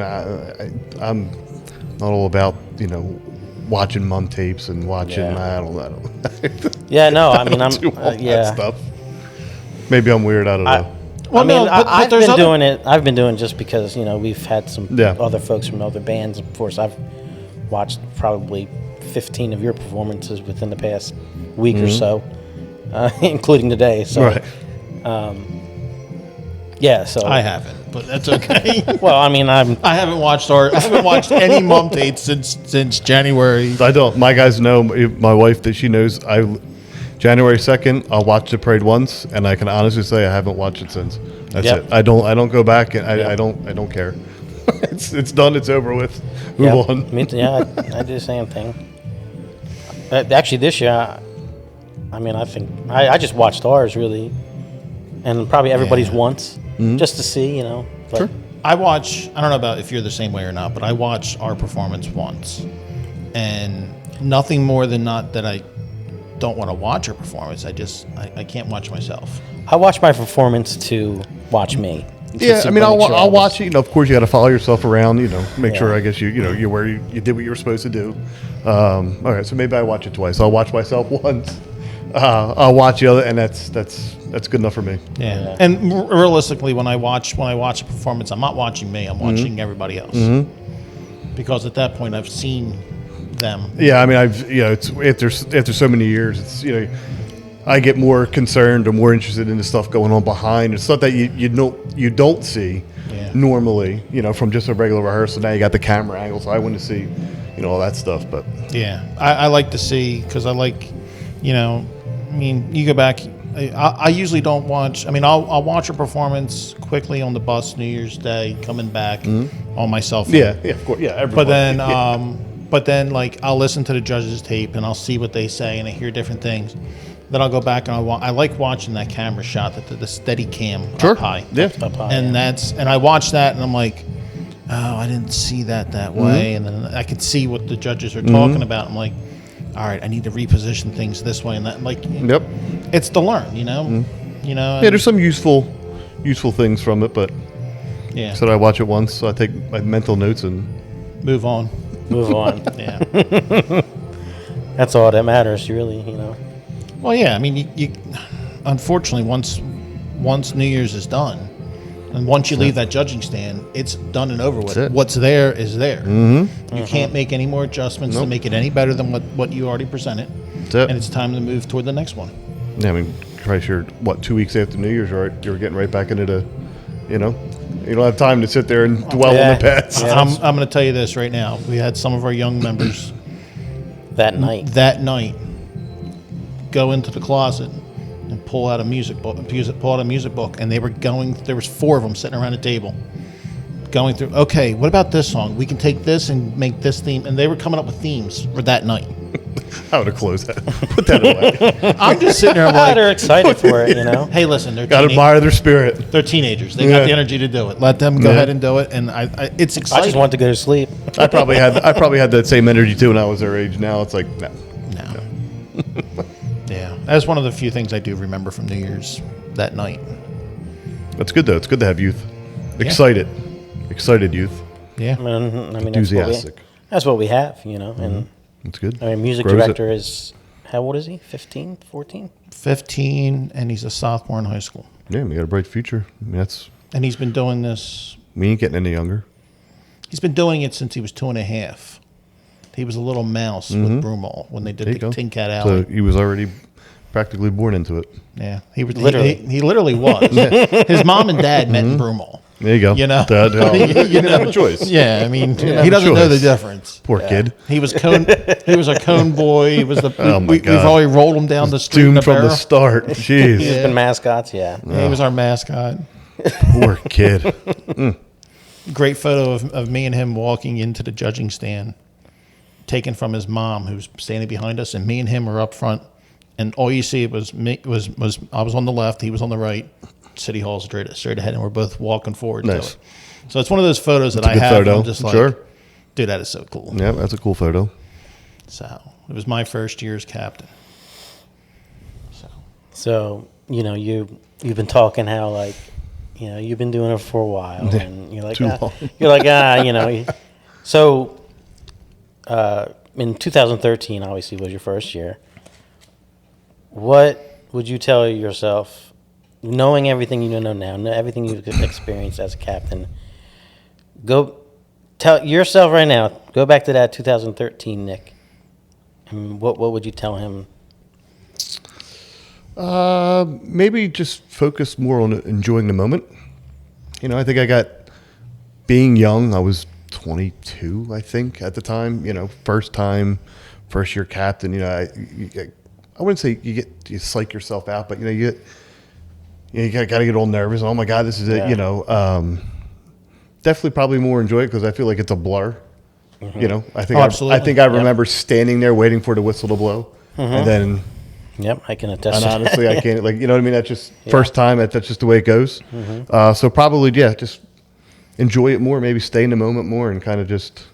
I'm not all about, watching mum tapes and watching. Yeah. I don't. Yeah, no, I mean, I'm do all yeah. that stuff. Maybe I'm weird. I don't know. Well, I mean, no, but I've there's been other- doing it. I've been doing it just because we've had some Yeah. other folks from other bands. Of course, I've watched probably 15 of your performances within the past week or so, including today. So, Right. yeah. So I haven't, but that's okay. well, I mean, I haven't watched any mum tapes since January. I don't. My guys know. My wife, that she knows. January 2nd, I'll watch the parade once, and I can honestly say I haven't watched it since. That's Yep. it. I don't go back, and I Yep. don't care. it's done. It's over with. Move yeah, on. Me too, yeah, I do the same thing. Actually, this year, I mean, I think I just watched ours really, and probably everybody's once, just to see, But, Sure. I don't know about if you're the same way or not, but I watched our performance once, and nothing more than not that I don't want to watch our performance. I can't watch myself. I watch my performance to watch me. Yeah, I mean, I'll watch it. Of course, you got to follow yourself around. Make sure. Yeah. I guess you're where you did what you were supposed to do. All right, so maybe I watch it twice. I'll watch myself once. I'll watch the other, and that's good enough for me. Yeah. And realistically, when I watch a performance, I'm not watching me. I'm watching everybody else. Because at that point, I've seen them. Yeah, I mean, it's after so many years, it's I get more concerned or more interested in the stuff going on behind. It's stuff that you don't see normally, from just a regular rehearsal. Now you got the camera angle, so I want to see, all that stuff. But Yeah, I like to see, because I like, you go back. I usually don't watch. I mean, I'll watch a performance quickly on the bus New Year's Day coming back on my cell phone. yeah, of course, yeah. But Everybody. then, like, I'll listen to the judges' tape and I'll see what they say, and I hear different things. Then I'll go back and I like watching that camera shot, the steady cam up high. Yeah. Up high, And I watch that and I'm like, oh, I didn't see that way. And then I can see what the judges are talking about. I'm like, all right, I need to reposition things this way and that. Like, Yep. it's to learn, Yeah, there's some useful things from it, but yeah. so I watch it once, so I take my mental notes and Move on. move on. Yeah. That's all that matters, really. Well, yeah. I mean, you unfortunately once New Year's is done, And once you leave that judging stand, it's done and over with. That's it. What's there is there. Mm-hmm. You can't make any more adjustments to make it any better than what you already presented. That's it. And it's time to move toward the next one. Yeah, I mean, pretty sure, 2 weeks after New Year's, right? You're getting right back into the, you don't have time to sit there and dwell on the past. Yeah. I'm going to tell you this right now. We had some of our young members That night. go into the closet and pull out a music book, and they were going. There was 4 of them sitting around a table, going through. Okay, what about this song? We can take this and make this theme, and they were coming up with themes for that night. I would have closed that. Put that away. I'm just sitting there like, They're excited for it, hey, listen, they're Got to admire their spirit. They're teenagers. They got the energy to do it. Let them go ahead and do it. And it's exciting. I just want to go to sleep. I probably had that same energy too when I was their age. Now it's like, no. Yeah, that's one of the few things I do remember from New Year's that night. That's good though. It's good to have youth, excited youth, Yeah, I mean enthusiastic. that's what we have, and That's good. I mean, music Grows director it. is, how old is he? 15, 14? 15, and he's a sophomore in high school. Yeah, we got a bright future. I mean, And he's been doing this. we ain't getting any younger. He's been doing it since he was 2.5. He was a little mouse with Broomall when they did There you the go. Tin Cat So Alley. he was already practically born into it. Yeah, he was Literally. He literally was. His mom and dad met in Broomall. There you go. You know? You didn't have a choice. Yeah, I mean, have he a doesn't know the choice. difference. Poor kid. He was a cone boy. He was the. Oh my we've God. already rolled him down the street. in Doomed a from the barrel. start. Jeez. He's been mascots, yeah. Yeah, he was our mascot. Poor kid. Great photo of me and him walking into the judging stand, taken from his mom, who's standing behind us, and me and him were up front, and all you see was me was I was on the left, he was on the right, City Hall straight ahead, and we're both walking forward Nice. to it. So it's one of those photos that It's a I good have. And photo. I'm just like, Sure. dude, that is so cool. Yeah, that's a cool photo. So it was my first year as captain. So, you've been talking how, like, you've been doing it for a while, and you're like, Too long. So, in 2013, obviously, was your first year. What would you tell yourself, knowing everything you know now, everything you've experienced as a captain? Go tell yourself right now. Go back to that 2013 Nick. And what would you tell him? Maybe just focus more on enjoying the moment. I think being young, I was 22, I think, at the time. First year captain. I wouldn't say you psych yourself out, but you got to get all nervous. Oh my God, this is it. Definitely probably more enjoy it because I feel like it's a blur. I think absolutely. I think I remember standing there waiting for the whistle to blow, and then. Yep, I can attest. And to that. honestly, I can't, you know what I mean? That's just first time. That's just the way it goes. So probably, just enjoy it more. Maybe stay in the moment more, and kind of just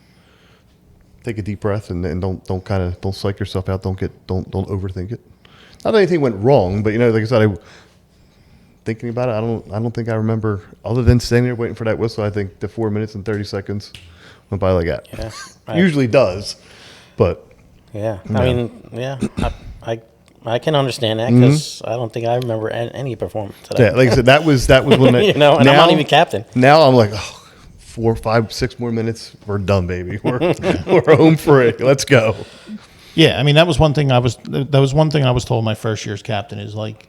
take a deep breath and don't psych yourself out. Don't overthink it. Not that anything went wrong, but like I said, thinking about it, I don't think I remember other than standing there waiting for that whistle. I think the 4 minutes and 30 seconds went by like that. Yeah, Usually does, but yeah. I mean, yeah. I can understand that because I don't think I remember any performance today. yeah, like I said, that was when and I'm not even captain. Now I'm like, 4, 5, 6 more minutes, we're done, baby. We're home free. Let's go. Yeah, I mean that was one thing I was told my first year as captain is like,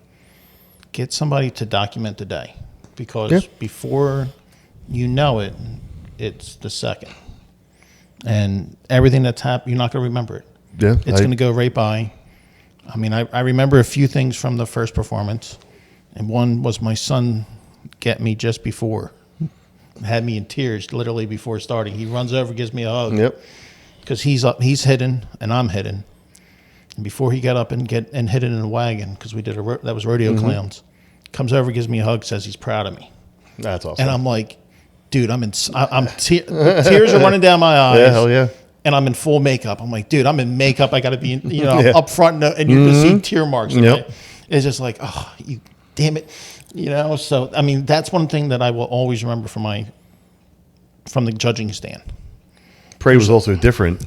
get somebody to document the day because before you know it, it's the second, and everything that's happened, you're not going to remember it. Yeah, It's going to go right by. I mean, I remember a few things from the first performance, and one was my son get me just before, had me in tears literally before starting. He runs over, gives me a hug. Yep. Because he's hidden and I'm hidden. And before he got up and hid it in a wagon, because we did that was Rodeo Clowns, comes over, gives me a hug, says he's proud of me. That's awesome. And I'm like, dude, tears are running down my eyes. Yeah, hell yeah. And I'm in full makeup. I'm like, dude, I'm in makeup. I got to be, up front, and you just see tear marks. Yep. It's just like, oh, you damn it, So I mean, that's one thing that I will always remember from the judging stand. Parade was also different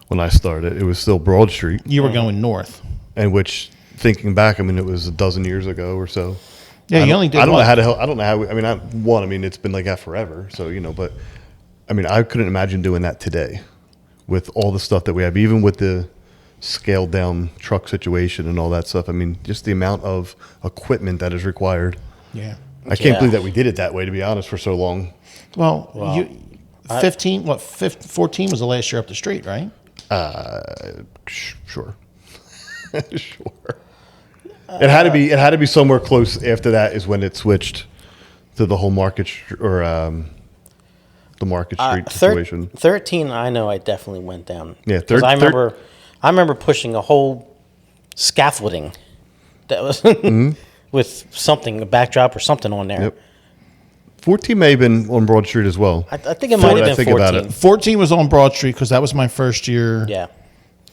when I started. It was still Broad Street, You were going north. and which, thinking back, I mean, it was a dozen years ago or so. Yeah, you only did I don't what? know how to help. I don't know how. I mean, it's been like that forever. So but I mean, I couldn't imagine doing that today with all the stuff that we have, even with the scaled down truck situation and all that stuff. I mean, just the amount of equipment that is required. Yeah. I can't Yeah. believe that we did it that way, to be honest, for so long. Well, Well, 14 was the last year up the street, right? Sure. Sure. It had to be somewhere close after that is when it switched to the whole the Market Street situation. 13, I know I definitely went down. Yeah, 'Cause I remember pushing a whole scaffolding that was with something, a backdrop or something on there. Yep. 14 may have been on Broad Street as well. I think it might I have been think about 14. it. 14 was on Broad Street because that was my first year. Yeah,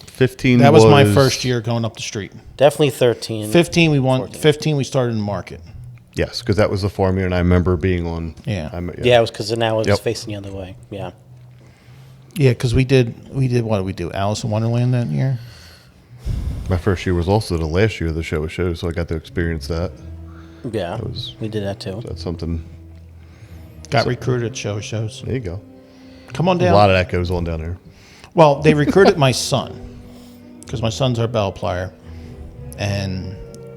15 That was my first year going up the street. definitely 13. 15 we won. 14. 15 we started in the market. Yes, because that was the farm year, and I remember being on. Yeah. Yeah, it was because now it was Yep. facing the other way. Yeah. Yeah, because we did what did we do? Alice in Wonderland that year. My first year was also the last year of the show of shows, so I got to experience that. Yeah, was- we did that too. That's something. Got recruited at shows. There you go. Come on A down. lot of that goes on down there. Well, they recruited my son because my son's our bell player, and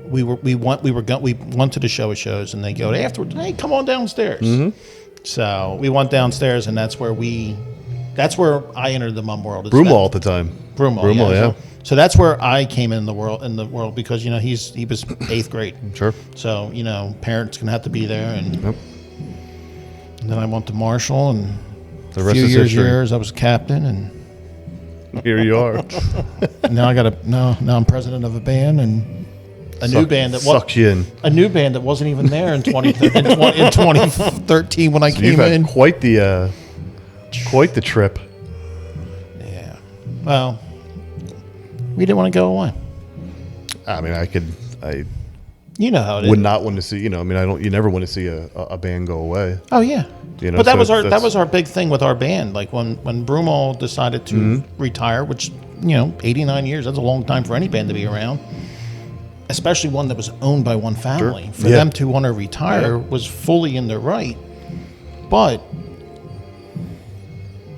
we went to the show of shows, and they go afterwards. Hey, come on downstairs. So we went downstairs, and that's where I entered the mum world. It's Broomall at the time. Broomall, yeah. So that's where I came in the world because he was 8th grade. Sure. So parents gonna have to be there, and, Yep. and then I went to Marshall, and The a rest few is history. years I was captain, and Here you are. now I'm president of a band, and a new band that sucks you in. a new band that wasn't even there in 2013 when I You've came had in. quite the trip. Yeah. Well, we didn't want to go away. I mean, I You know how it is. would not want to see. You never want to see a band go away. Oh yeah. But that was our big thing with our band. Like when Broomall decided to Mm-hmm. retire, which 89 years, that's a long time for any band to be around. Especially one that was owned by one family. Sure. For Yeah. them to want to retire was fully in their right. But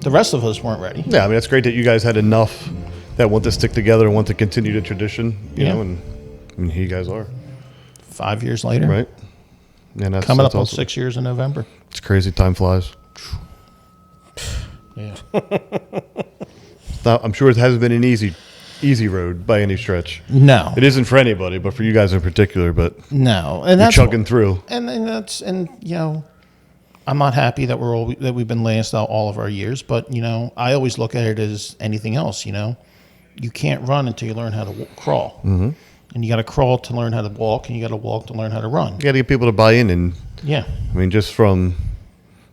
the rest of us weren't ready. Yeah, I mean, it's great that you guys had enough that want to stick together and want to continue the tradition. You Yeah. know, and I mean, here you guys are, 5 years later. right? And that's Coming up on awesome. 6 years in November. It's crazy. Time flies. Yeah. I'm sure it hasn't been an easy road by any stretch. No. It isn't for anybody, but for you guys in particular. But No. And you're that's chugging through. And I'm not happy that we've been last out all of our years, but I always look at it as anything else. You can't run until you learn how to crawl, and you got to crawl to learn how to walk, and you got to walk to learn how to run. You got to get people to buy in, and Yeah, I mean, just from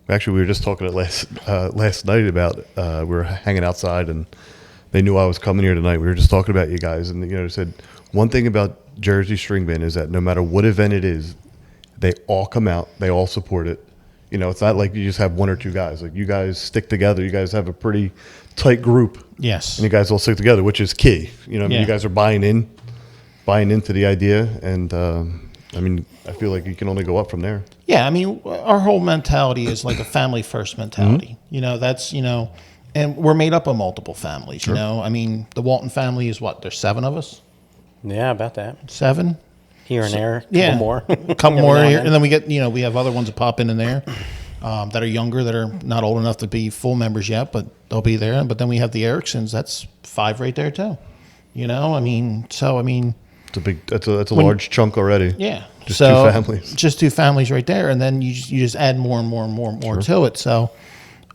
actually, we were just talking last night about we were hanging outside, and they knew I was coming here tonight. We were just talking about you guys, and they said one thing about Jersey String Band is that no matter what event it is, they all come out, they all support it. It's not like you just have one or two guys. Like you guys stick together. You guys have a pretty tight group, yes, and you guys all stick together, which is key. I mean, Yeah. you guys are buying into the idea, and I mean, I feel like you can only go up from there. yeah. I mean, our whole mentality is like a family first mentality. That's and we're made up of multiple families. I mean, the Walton family is what? There's 7 of us. Yeah, about that. 7. Here and there, Yeah, couple more. a couple Every more now here, then. and then we get we have other ones that pop in there that are younger, that are not old enough to be full members yet, but they'll be there. But then we have the Ericksons. That's 5 right there too. I mean, It's a big. That's a When- large chunk already. yeah. Just So, 2 families. Just 2 families right there, and then you just add more and more and more and more to it. So,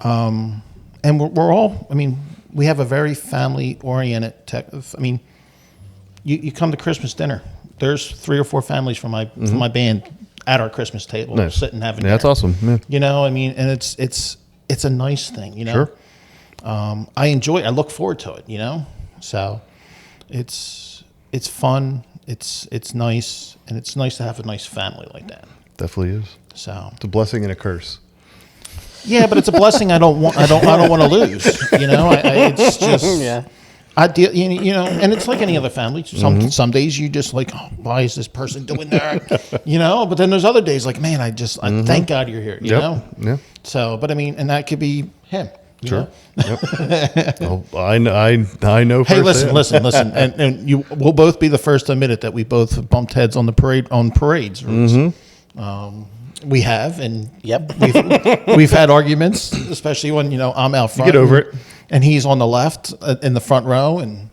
and we're all. I mean, we have a very family oriented. I mean, you come to Christmas dinner. There's 3 or 4 families from my band at our Christmas table, Nice. sitting having Yeah, that's dinner. awesome. Yeah. I mean, and it's a nice thing. Sure. I enjoy it. I look forward to it. So it's fun. It's nice, and it's nice to have a nice family like that. Definitely is. So It's a blessing and a curse. yeah, but it's a blessing I don't want to lose. It's just Yeah. You know, and it's like any other family. Some days you just like, oh, why is this person doing that? You know, but then there's other days like, man, I thank God you're here. You know, Yeah. So, but I mean, and that could be him. You Sure. know? Yep. Well, I know. Hey, firsthand. listen, and we'll both be the first to admit it that we both have bumped heads on the parades. We have, and Yep. we've had arguments, especially when I'm out front. Get over it. And he's on the left in the front row, and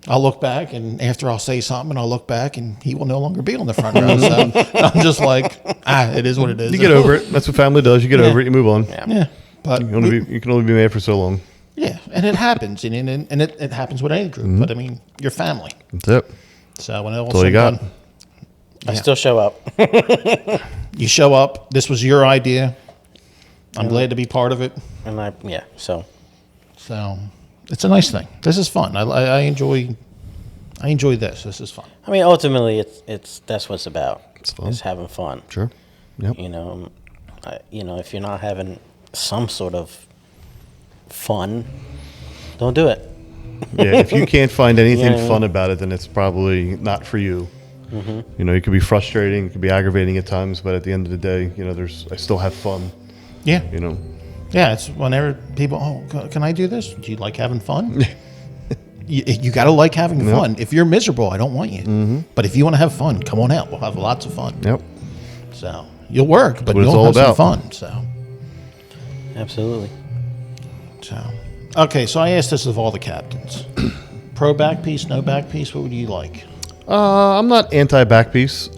I'll look back, and after I'll say something, and I'll look back, and he will no longer be on the front row. So I'm just like, it is what it is. You get over it. That's what family does. You get over it. You move on. Yeah, but You can only be mad for so long. yeah, and it happens, and it happens with any group. But I mean, you're family. That's it. So when all That's all you got. I still show up. You show up. This was your idea. I'm glad to be part of it. And so So it's a nice thing. This is fun. I enjoy this. This is fun. I mean, ultimately, it's that's what it's about. It's fun. It's having fun. Sure. Yep. You know, if you're not having some sort of fun, don't do it. Yeah. If you can't find anything Yeah. fun about it, then it's probably not for you. You know, it could be frustrating, it could be aggravating at times, but at the end of the day, I still have fun. Yeah. You know. Yeah. It's whenever people, can I do this? Do you like having fun? You got to like having fun. If you're miserable, I don't want you. But if you want to have fun, come on out. We'll have lots of fun. Yep. So you'll work, but what it's you'll all have some about. fun. So. Absolutely. Okay, so I asked this of all the captains. Pro back piece, no back piece, what would you like? I'm not anti back piece.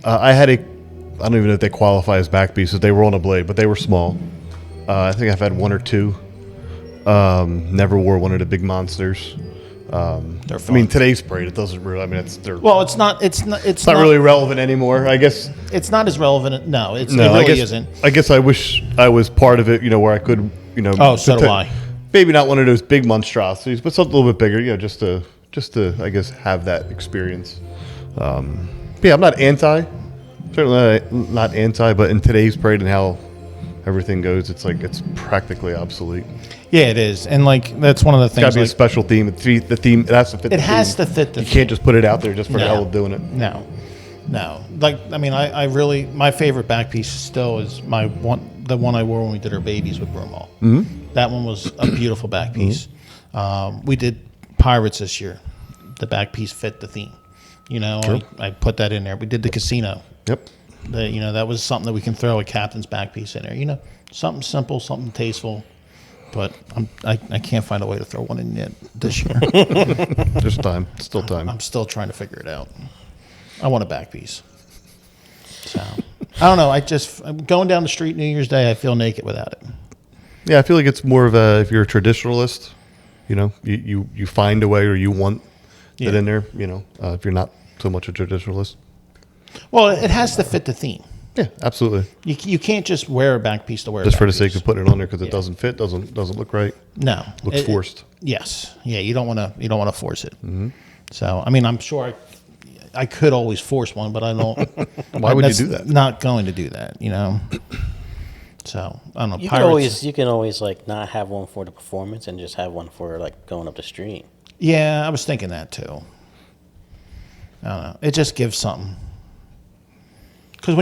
I don't even know if they qualify as back pieces. They were on a blade, but they were small. I think I've had one or two. Never wore one of the big monsters. They're I fun. mean, today's parade, it doesn't really. I mean, it's Well, it's not really relevant anymore. I guess. It's not as relevant. No, it No, really I guess, isn't. I guess I wish I was part of it. Where I could. Oh, so do I. Maybe not one of those big monstrosities, but something a little bit bigger. Just to I guess have that experience. Yeah, I'm not anti. Certainly not anti, but in today's parade and how everything goes, it's practically obsolete. Yeah, it is, and that's one of the It's got things. to be a special theme. The theme it has to fit. It the has theme. to fit the You theme. can't just put it out there just for the No. hell of doing it. No. I really my favorite back piece still is the one I wore when we did our babies with Brumall. Mm-hmm. That one was a beautiful back piece. We did Pirates this year. The back piece fit the theme. I put that in there. We did the casino. Yep. That was something that we can throw a captain's back piece in there. Something simple, something tasteful. But I can't find a way to throw one in yet this year. There's time. Still time. I'm still trying to figure it out. I want a back piece. So I don't know. I'm going down the street New Year's Day, I feel naked without it. Yeah, I feel like it's more of if you're a traditionalist, you find a way or you want it in there. If you're not so much a traditionalist. Well, it has to fit the theme. Yeah, absolutely. You can't just wear a back piece to wear Just a for back the sake piece. of putting it on there because it doesn't fit, doesn't look right. No, Looks forced. Yes, yeah. You don't want to force it. Mm-hmm. So I mean, I'm sure I could always force one, but I don't. Why would you do that? Not going to do that. So I don't know. You Pirates, can always not have one for the performance and just have one for going up the street. Yeah, I was thinking that too. I don't know. It just gives something. Because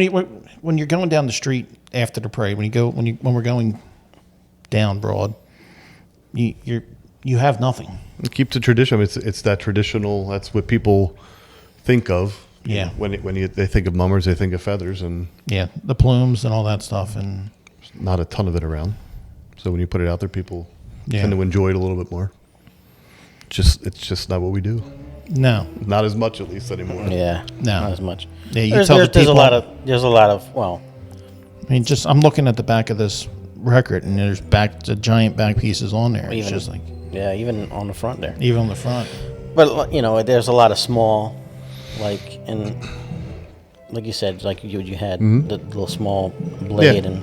when you're going down the street after the parade, when we're going down Broad, you have nothing. It keeps the tradition. It's that traditional. That's what people think of. Yeah. They think of mummers, they think of feathers, and Yeah, the plumes and all that stuff, and not a ton of it around. So when you put it out there, people Yeah. tend to enjoy it a little bit more. It's just not what we do. no, Not as much, at least anymore. Yeah, No. not as much. Yeah, you there's, tell the there's, people- there's a lot of well, I mean, I'm looking at the back of this record, and there's the giant back pieces on there. It's even just even on the front there. even on the front. But there's a lot of small, and like you said, you had the little small blade, Yeah.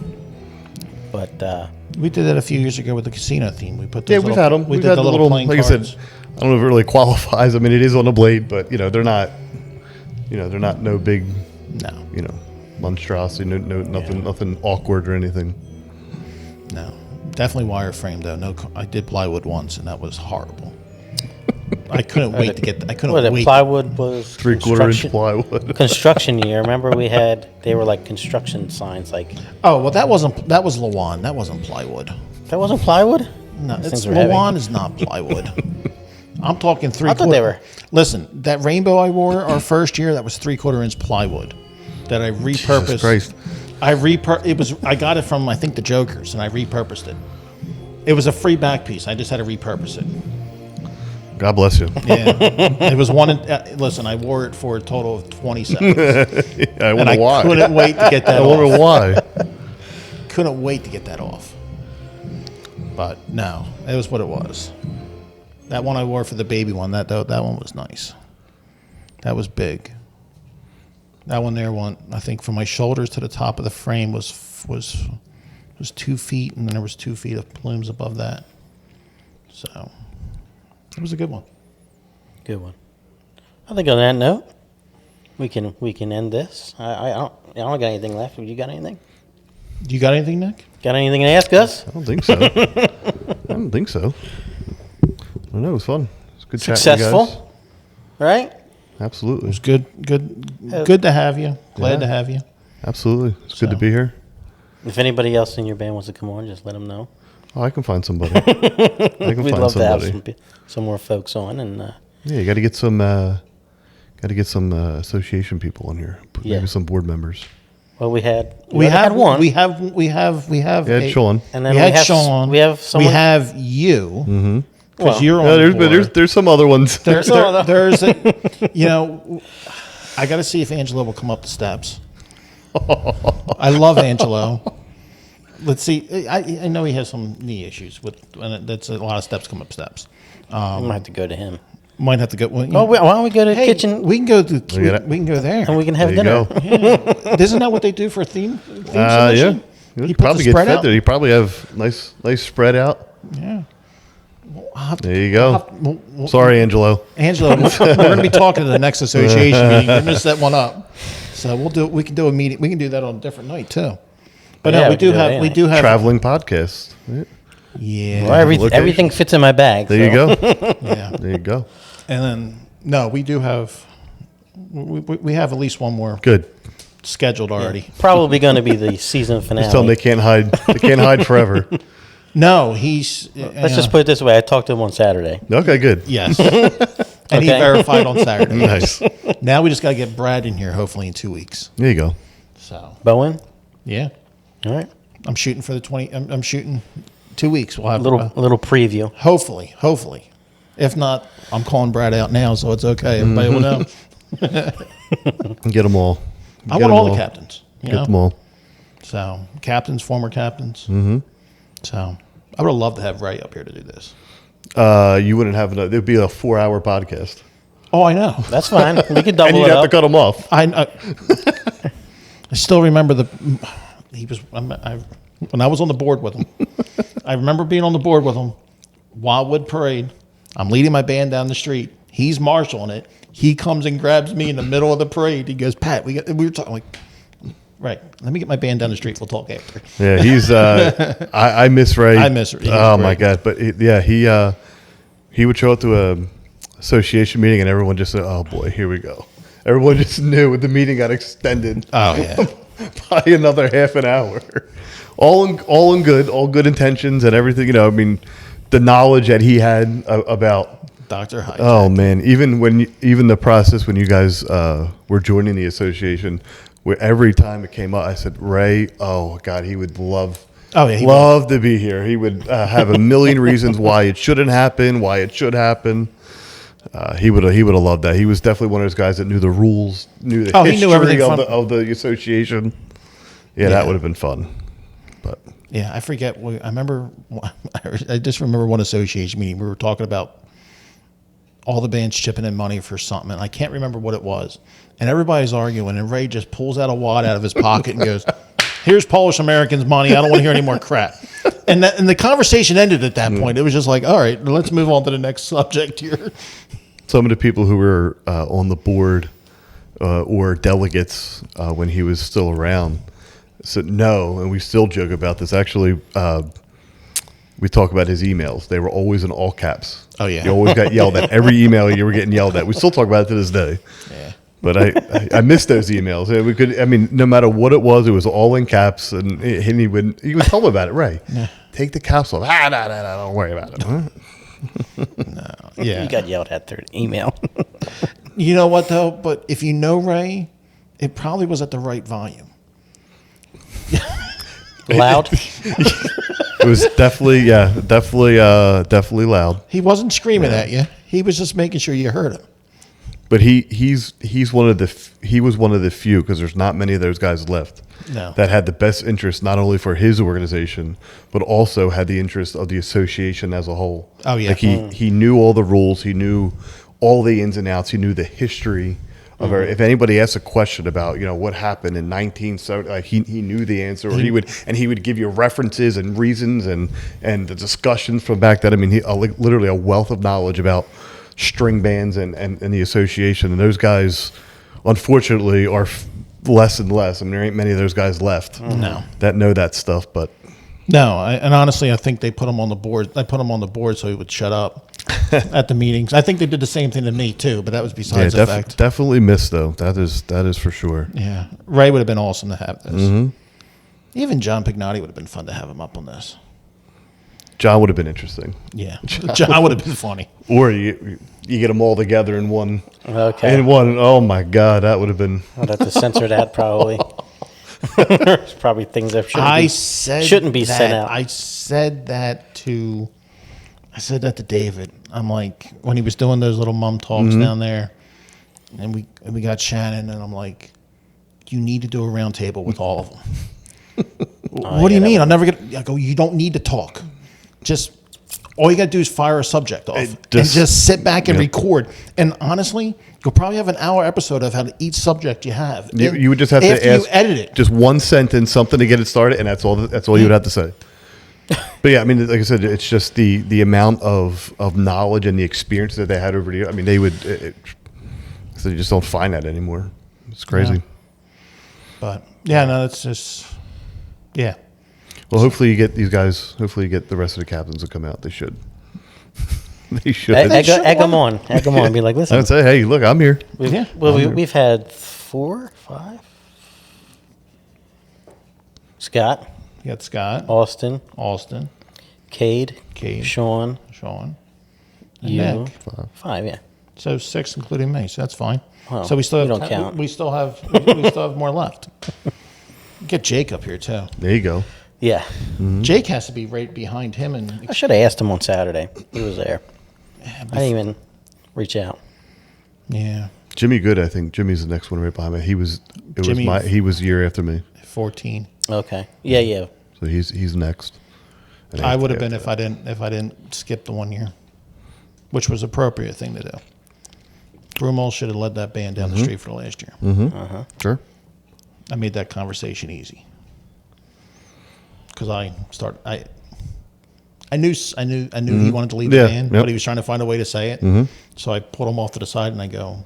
but We did that a few years ago with the casino theme. We put those Yeah, we've had them. We We've did had the little playing like cards. I said, I don't know if it really qualifies. I mean, it is on a blade, but they're not. They're not no big. No, Monstrosity. Nothing awkward or anything. no, definitely wireframe though. No, I did plywood once, and that was horrible. I couldn't wait to get. I couldn't What, wait. plywood was 3/4 inch construction- plywood. Construction year. Remember they were like construction signs. Like, Oh well, that was Lawan. That wasn't plywood. that wasn't plywood? No, Those it's things were heavy. Lawan is not plywood. I'm talking 3/4. I thought they were. Listen, that rainbow I wore our first year, that was 3/4 inch plywood that I repurposed. Jesus Christ. I got it from I think the Jokers, and I repurposed it. It was a free back piece. I just had to repurpose it. God bless you. Yeah, it was one. Listen, I wore it for a total of 20 seconds, I and wonder I why. couldn't wait to get that I wonder off. why. Couldn't wait to get that off. But no, it was what it was. That one I wore for the baby one. That one was nice. That was big. That one there, I think from my shoulders to the top of the frame was 2 feet, and then there was 2 feet of plumes above that. So it was a good one. Good one. I think on that note, we can end this. I don't got anything left. You got anything? You got anything, Nick? Got anything to ask us? I don't think so. I don't think so. I don't know. It was fun. It was good chatting with you guys. Successful, right? Absolutely. It was good to have you. Glad to have you. Absolutely. It's good to be here. If anybody else in your band wants to come on, just let them know. Oh, I can find somebody. I can We'd find love to have somebody. some more folks on, and Yeah, you got to get some. Association people on here. Yeah. Maybe some board members. well, we had one. one, We have. Yeah, Sean. and then we we had have Sean. We have someone. We have you. Mm-hmm. Because Well, you're on Yeah, the board. there's some other ones. There's a, I got to see if Angelo will come up the steps. I love Angelo. Let's see. I know he has some knee issues and that's a lot of steps come up steps. we might have to go to him. Might have to go. Well, Oh, why don't we go to the hey, kitchen we can go to at we can go there. and we can have There you dinner? go. Isn't that what they do for a theme Yeah. submission? You He puts probably the get spread fed out? there. You probably have nice spread out. Yeah. There you go. Sorry, Angelo. Angelo, we're going to be talking to the next association meeting. We're going to set one up, so we can do a meeting. We can do that on a different night too. But Yeah, no, we can do it we do have Traveling podcast. Right? Yeah, Well, Location. everything fits in my bag. There you go. yeah. There you go. And then no, we do have we have at least one more Good. scheduled already. Probably going to be the season finale. Just tell them they can't hide. They can't hide forever. No, he's Let's just put it this way. I talked to him on Saturday. Okay, good. yes, and he Okay. verified on Saturday. Nice. Now we just got to get Brad in here, hopefully in 2 weeks. There you go. So Bowen? yeah, All right. I'm shooting for the 20. I'm shooting 2 weeks. We'll have A little preview. hopefully. If not, I'm calling Brad out now, so it's okay. Everybody will know. Get them all. I want all the captains. You Get know? them all. So captains, former captains. Mm-hmm. So I would have loved to have Ray up here to do this. You wouldn't have enough. It would be a 4-hour podcast. Oh, I know. That's fine. We could And double you'd it have to up. cut them off. I still remember when I was on the board with him. I remember being on the board with him. Wildwood Parade. I'm leading my band down the street. He's marshaling it. He comes and grabs me in the middle of the parade. He goes, Pat, we were talking like, right. Let me get my band down the street. We'll talk after. Yeah, he's. I miss Ray. I miss Ray. He was Oh my great. god! But he would show up to a association meeting and everyone just said, "Oh boy, here we go." Everyone just knew the meeting got extended. Oh yeah. By another half an hour. All in good intentions and everything. You know, I mean, the knowledge that he had about. Dr. Hyde. Oh man, even the process when you guys were joining the association, where every time it came up, I said, Ray, oh God, he would love. Oh, yeah, he love to be here. He would have a million reasons why it shouldn't happen, why it should happen. He would have loved that. He was definitely one of those guys that knew the rules, knew the He history knew everything of the association. Yeah, that would have been fun. But Yeah, I forget. I remember. I just remember one association meeting. We were talking about all the bands chipping in money for something, and I can't remember what it was. And everybody's arguing, and Ray just pulls out a wad out of his pocket and goes, "Here's Polish Americans' money. I don't want to hear any more crap." And the conversation ended at that point. It was just like, "All right, let's move on to the next subject here." some of the people who were on the board or delegates when he was still around said no, and we still joke about this. Actually, we talk about his emails. They were always in all caps. Oh, yeah. You always got yelled at. Every email you were getting yelled at. We still talk about it to this day. Yeah. But I miss those emails. We could. I mean, no matter what it was all in caps, and he would tell me about it. Ray, take the caps off. No, don't worry about it. Huh? No. Yeah. You got yelled at through email. You know what though? But if you know Ray, it probably was at the right volume. Loud. It was definitely loud. He wasn't screaming at you. He was just making sure you heard him. But he was one of the few, because there's not many of those guys left. No. That had the best interest not only for his organization, but also had the interest of the association as a whole. Oh, yeah. Like he knew all the rules, he knew all the ins and outs, he knew the history of if anybody asked a question about what happened in 1970, like he knew the answer, or he would give you references and reasons and the discussions from back then. I mean, literally a wealth of knowledge about string bands and the association, and those guys unfortunately are less and less. I mean, there ain't many of those guys left that know that stuff. But and honestly, I think they put him on the board. I put him on the board so he would shut up at the meetings. I think they did the same thing to me too, but that was besides the fact. Definitely missed though. That is for sure. Yeah, Ray would have been awesome to have this. Even John Pignotti would have been fun to have him up on this. John would have been interesting. Yeah, John would have been funny. Or you get them all together in one. Okay. In one. Oh my God, that would have been. I'd have to censor that probably. There's probably things that shouldn't be sent out. I said that to David. I'm like, when he was doing those little mum talks down there, and we got Shannon, and I'm like, you need to do a round table with all of them. What do you mean? I'll never get. I go, you don't need to talk. Just all you got to do is fire a subject off and just sit back and record. And honestly, you'll probably have an hour episode of how to each subject you have. You would just have to ask, you edit it, just one sentence, something to get it started, and that's all you would have to say. But yeah, I mean, like I said, it's just the amount of knowledge and the experience that they had over the years. I mean, they would. So you just don't find that anymore. It's crazy. Yeah. But yeah, no, it's just Well, hopefully you get these guys. Hopefully you get the rest of the captains to come out. They should. They should. Egg them on. Egg them on. Be like, listen. I'd say, hey, look, I'm here. We've had 4, 5. Scott. You got Scott, Austin. Cade. Sean. You. Nick. 5, yeah. So 6, including me. So that's fine. Well, so we still you have don't count. we still have more left. Get Jake up here too. There you go. Yeah. Mm-hmm. Jake has to be right behind him. And I should have asked him on Saturday. He was there. I didn't even reach out. Yeah. Jimmy Good, I think. Jimmy's the next one right behind me. He was a year after me. 14. Okay. Yeah. So he's next. I would have been if I didn't skip the 1 year, which was appropriate thing to do. Brumel should have led that band down the street for the last year. Mm-hmm. Sure. I made that conversation easy because I knew he wanted to lead the band, but he was trying to find a way to say it. Mm-hmm. So I put him off to the side and I go,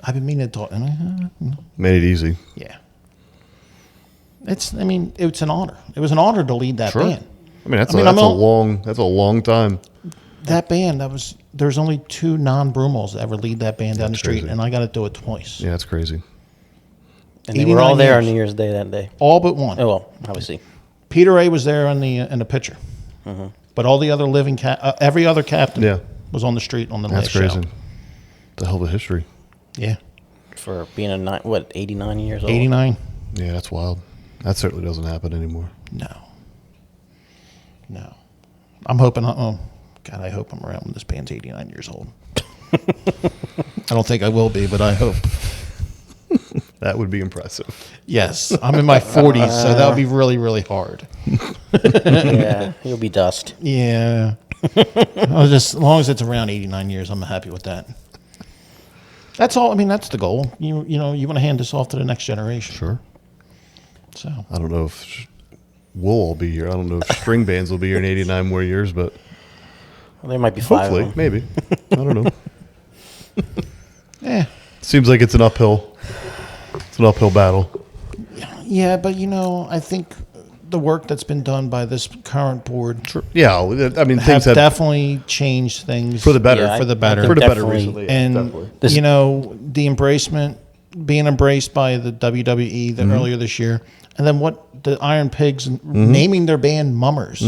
I've been meaning to talk. And made it easy. Yeah. It's an honor. It was an honor to lead that band. I mean, that's a long time. That band, there's only 2 non-Brumels that ever lead that band down the street, crazy. and I got to do it twice. Yeah, that's crazy. And they were all there on New Year's Day that day. All but one. Oh, well, obviously. Peter A. was there in the picture. Mm-hmm. But all the other living every other captain was on the street on the last show. That's crazy. The hell of a history. Yeah. For being 89 years old? 89. Yeah, that's wild. That certainly doesn't happen anymore. No. I'm hoping, I hope I'm around when this band's 89 years old. I don't think I will be, but I hope. That would be impressive. Yes. I'm in my 40s, so that would be really, really hard. Yeah, you'll be dust. Yeah. As long as it's around 89 years, I'm happy with that. That's all. I mean, that's the goal. You want to hand this off to the next generation. Sure. So I don't know if we'll all be here. I don't know if string bands will be here in 89 more years, but there might be 5 hopefully, of them. maybe. I don't know. Yeah. Seems like it's an uphill battle. Yeah, but I think the work that's been done by this current board Yeah, I mean, have things have definitely changed things for the better. Yeah, for the I better. think For the better definitely. recently. And definitely. you know, the embracement, being embraced by the WWE earlier this year, and then what the Iron Pigs naming their band Mummers.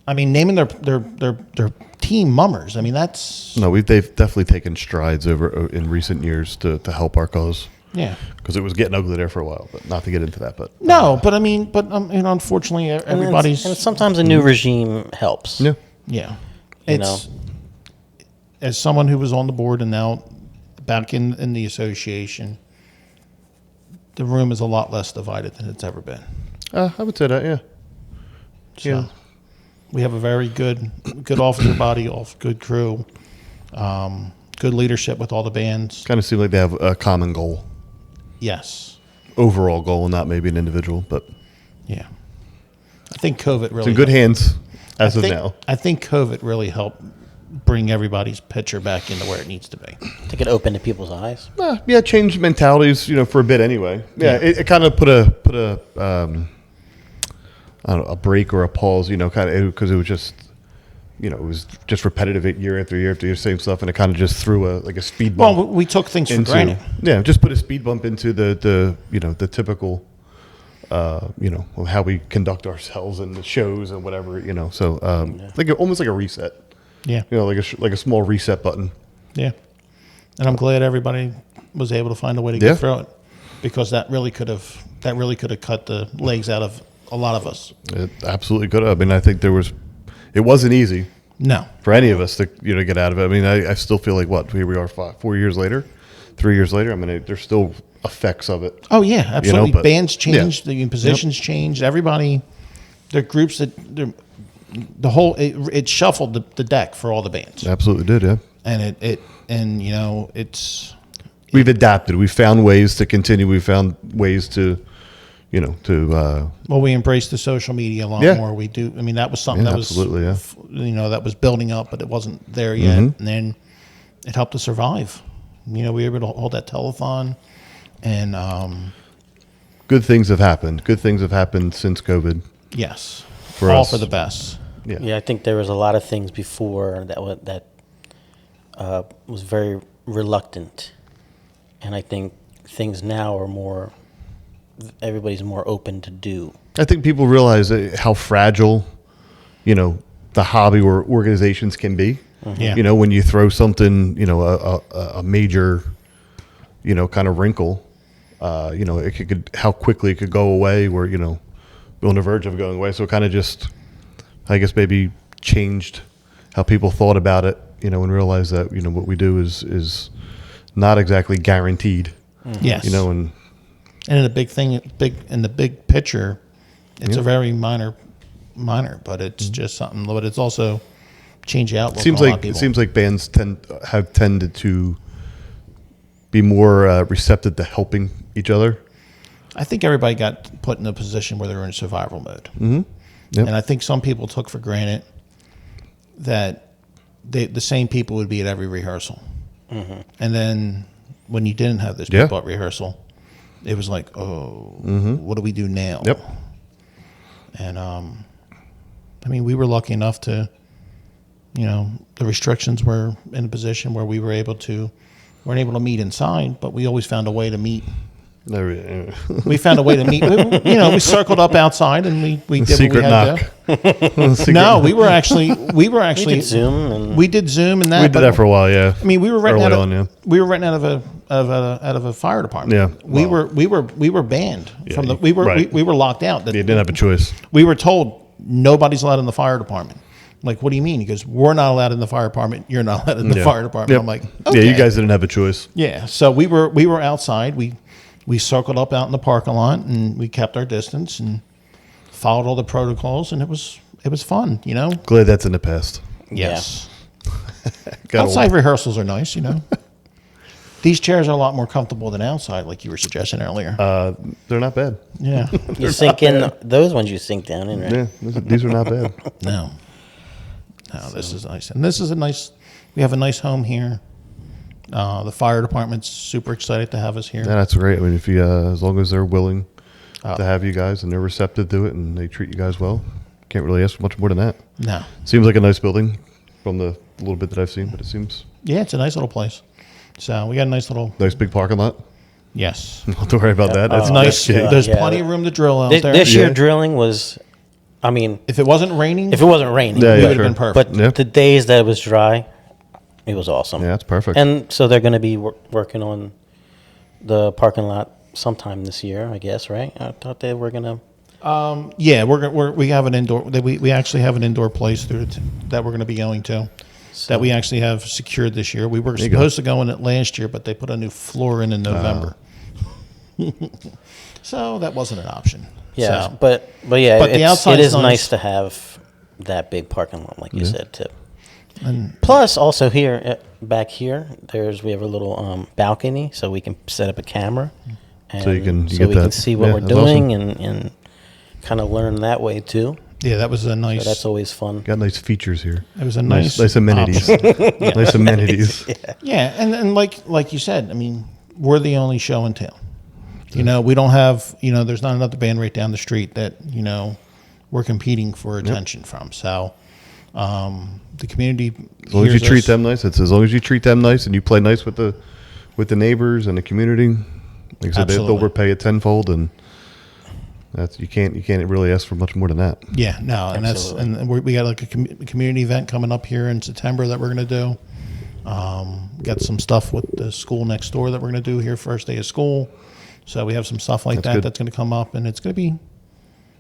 I mean, naming their team Mummers. I mean, that's No, they've definitely taken strides over in recent years to help our cause. yeah. Because it was getting ugly there for a while, but not to get into that. But No, but I mean, you know, unfortunately, And everybody's sometimes a new regime helps. yeah, yeah. You It's as someone who was on the board and now back in the association, the room is a lot less divided than it's ever been. I would say that. Yeah, So Yeah. we have a very good officer body, good crew, good leadership with all the bands. kind of seem like they have a common goal, Yes, overall goal, not maybe an individual, but yeah. I think COVID really it's in good helped. hands as I of think, now. I think COVID really helped bring everybody's picture back into where it needs to be. I think it opened to people's eyes. Yeah, change mentalities, for a bit anyway. Yeah, it kind of put a I don't know, a break or a pause, kind of because it was just, it was just repetitive year after year after year, same stuff, and it kind of just threw a speed bump. Well, we took things for into, granted. yeah, just put a speed bump into the typical, of how we conduct ourselves and the shows and whatever, So almost like a reset, Yeah, like a small reset button. yeah. And I'm glad everybody was able to find a way to Yeah. get through it, because that really could have cut the legs out of a lot of us. It absolutely could have. I mean, I think it wasn't easy No, for any of us to get out of it. I mean, I still feel like here we are 4 years later, 3 years later. I mean, there's still effects of it. oh yeah, absolutely. but- Bands changed, yeah. the positions changed. Everybody, their groups the whole it shuffled the deck for all the bands, Absolutely did, yeah. and it's We've adapted. We found ways to continue. We found ways to, well, we embrace the social media a lot Yeah. more. We do. I mean, that was something Yeah, that was absolutely, yeah. that was building up, but it wasn't there yet. Mm-hmm. And then it helped us survive. We were able to hold that telethon, and good things have happened. Good things have happened since COVID. yes, For all us. for the best. Yeah. Yeah, I think there was a lot of things before that was very reluctant, and I think things now are more. Everybody's more open to do. I think people realize how fragile, the hobby or organizations can be. Yeah. When you throw something, a major, kind of wrinkle, it could how quickly it could go away. Where we're on the verge of going away. So it kind of just, I guess, maybe changed how people thought about it. And realized that what we do is not exactly guaranteed. Yes, And and in the big picture, it's a very minor, but it's just something. But it's also changed the outlook. seems on a lot like of people. it seems like bands have tended to be more receptive to helping each other. I think everybody got put in a position where they were in survival mode. Mm-hmm. Yep. And I think some people took for granted that the same people would be at every rehearsal. Mm-hmm. And then when you didn't have those Yeah. people at rehearsal, it was like, oh, what do we do now? Yep. And I mean, we were lucky enough to, the restrictions were in a position where we weren't able to meet inside, but we always found a way to meet. We found a way to meet. We circled up outside and we did Secret what we had knock. to. No, we were actually We did Zoom, and we did Zoom and that. We did but- that for a while, yeah. I mean, we were renting Early out. on, yeah. We were renting out of a fire department. Yeah. we Wow. were banned from the. you- We were right. we were locked out. That You didn't have a choice. we were told nobody's allowed in the fire department. Like, what do you mean? He goes, we're not allowed in the fire department. You're not allowed in the Yeah. fire department. Yep. I'm like, okay. Yeah, you guys didn't have a choice. Yeah. So we were outside. We circled up out in the parking lot and we kept our distance and followed all the protocols, and it was fun. Glad that's in the past. Yes. Got Outside old. rehearsals are nice. These chairs are a lot more comfortable than outside, like you were suggesting earlier. They're not bad. Yeah. you sink in those ones. You sink down in, right? Yeah, these are not bad. No, this is nice, and this is we have a nice home here. The fire department's super excited to have us here. Yeah, that's great. I mean, if you, as long as they're willing to have you guys, and they're receptive to it, and they treat you guys well. Can't really ask for much more than that. No. Seems like a nice building from the little bit that I've seen, but it seems Yeah, it's a nice little place. So we got a nice little. nice big parking lot. Yes. Don't have to worry about that. That's Nice. that's- There's Yeah. plenty of room to drill out This, there. this year Yeah. drilling was, I mean, If it wasn't raining, if it wasn't raining, Yeah, it yeah, would have been sure. perfect. but Yeah. the days that it was dry, it was awesome. Yeah, it's perfect. And so they're going to be working on the parking lot sometime this year, I guess, right? I thought they were going to. Yeah, we have an indoor. We actually have an indoor place that we're going to be going to. That we actually have secured this year. We were supposed to go in it last year, but they put a new floor in November. So that wasn't an option. Yeah, So, but yeah, But the outside's it is nice. nice to have that big parking lot, like you said, too. And plus, also here, back here, we have a little balcony, so we can set up a camera, and So you can so get we can that. see what Yeah, we're that's doing and kind of learn that way too. yeah, that was a nice. So that's always fun. Got nice features here. It was a nice, Nice amenities. option. Nice amenities. Yeah, and like you said, I mean, we're the only show in town. You know, we don't have, there's not another band right down the street that, we're competing for attention from. So, the community. As long as you treat them nice, it's as long as you treat them nice and you play nice with the neighbors and the community. Like I said, they'll Absolutely. repay it tenfold, and that's you can't really ask for much more than that. Yeah, no, and Absolutely. we got like a community event coming up here in September that we're going to do. Got some stuff with the school next door that we're going to do here first day of school. So we have some stuff like That's that good. that's going to come up, and it's going to be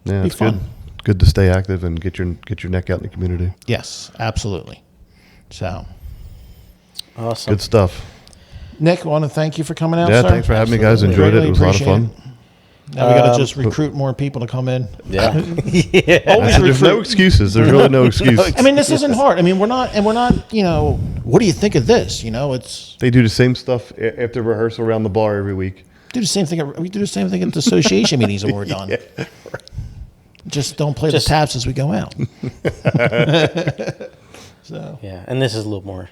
Yeah, Be it's good. fun. Good to stay active and get your neck out in the community. yes, absolutely. So, Awesome. Good stuff. Nick, I want to thank you for coming out. Yeah, sir. thanks for having me, guys. Absolutely. Enjoyed it. It was a lot of Greatly fun. Now we got to just recruit more people to come in. Yeah. Always There's no excuses. There's really no excuse. I mean, this isn't hard. I mean, we're not. What do you think of this? It's They do the same stuff after rehearsal around the bar every week. do the same thing. We do the same thing at the association meetings when we're done. Just don't play Just- the taps as we go out. So Yeah, and this is a little more.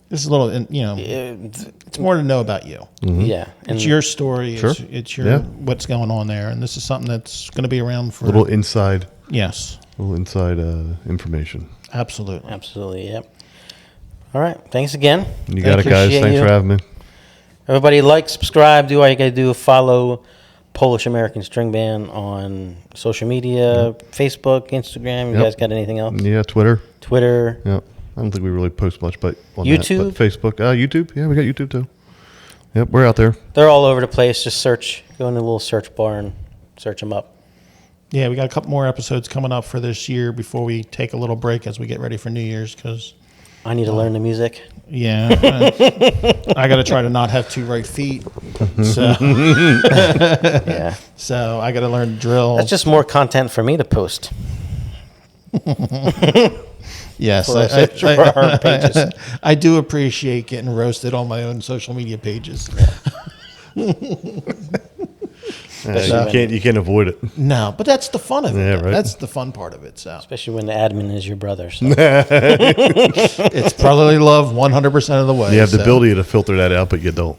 this is a little, it's more to know about you. Yeah, and It's your story. Sure. It's your Yeah. what's going on there, and this is something that's going to be around for. Little inside Yes, information. absolutely. absolutely. Yep. All right. Thanks again. You got it, guys. Appreciate Thanks you. for having me. Everybody, like, subscribe, do what you got to do. Follow Polish American String Band on social media, Facebook, Instagram. You Yep. guys got anything else? Yeah, Twitter. Twitter. Yeah, I don't think we really post much, but on YouTube? that, but Facebook. YouTube. Yeah, we got YouTube too. Yep, we're out there. They're all over the place. Just go in the little search bar and search them up. Yeah, we got a couple more episodes coming up for this year before we take a little break as we get ready for New Year's. Because I need to learn the music. yeah, I got to try to not have two right feet. So Yeah. so I got to learn to drill. That's just more content for me to post. Yes, For our pages. I do appreciate getting roasted on my own social media pages. You can't avoid it. No, but that's the fun of it. Yeah, right. That's the fun part of it. So Especially when the admin is your brother. So. it's brotherly love 100% of the way. You have the so. ability to filter that out, but you don't.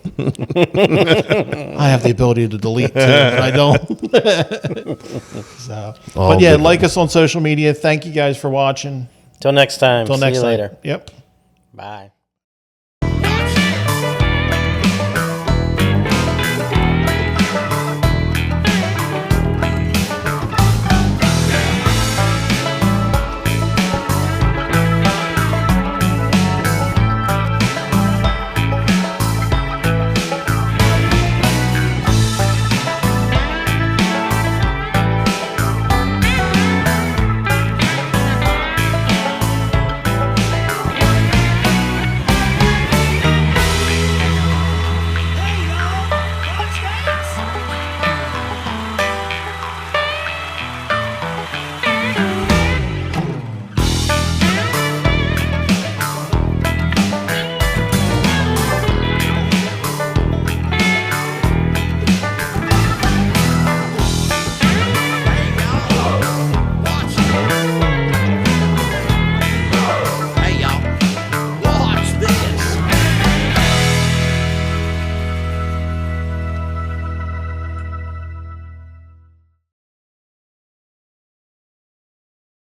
I have the ability to delete too, but I don't. So, All but yeah, good. like us on social media. Thank you guys for watching. Till next time. Till See next you time. later. Yep. Bye.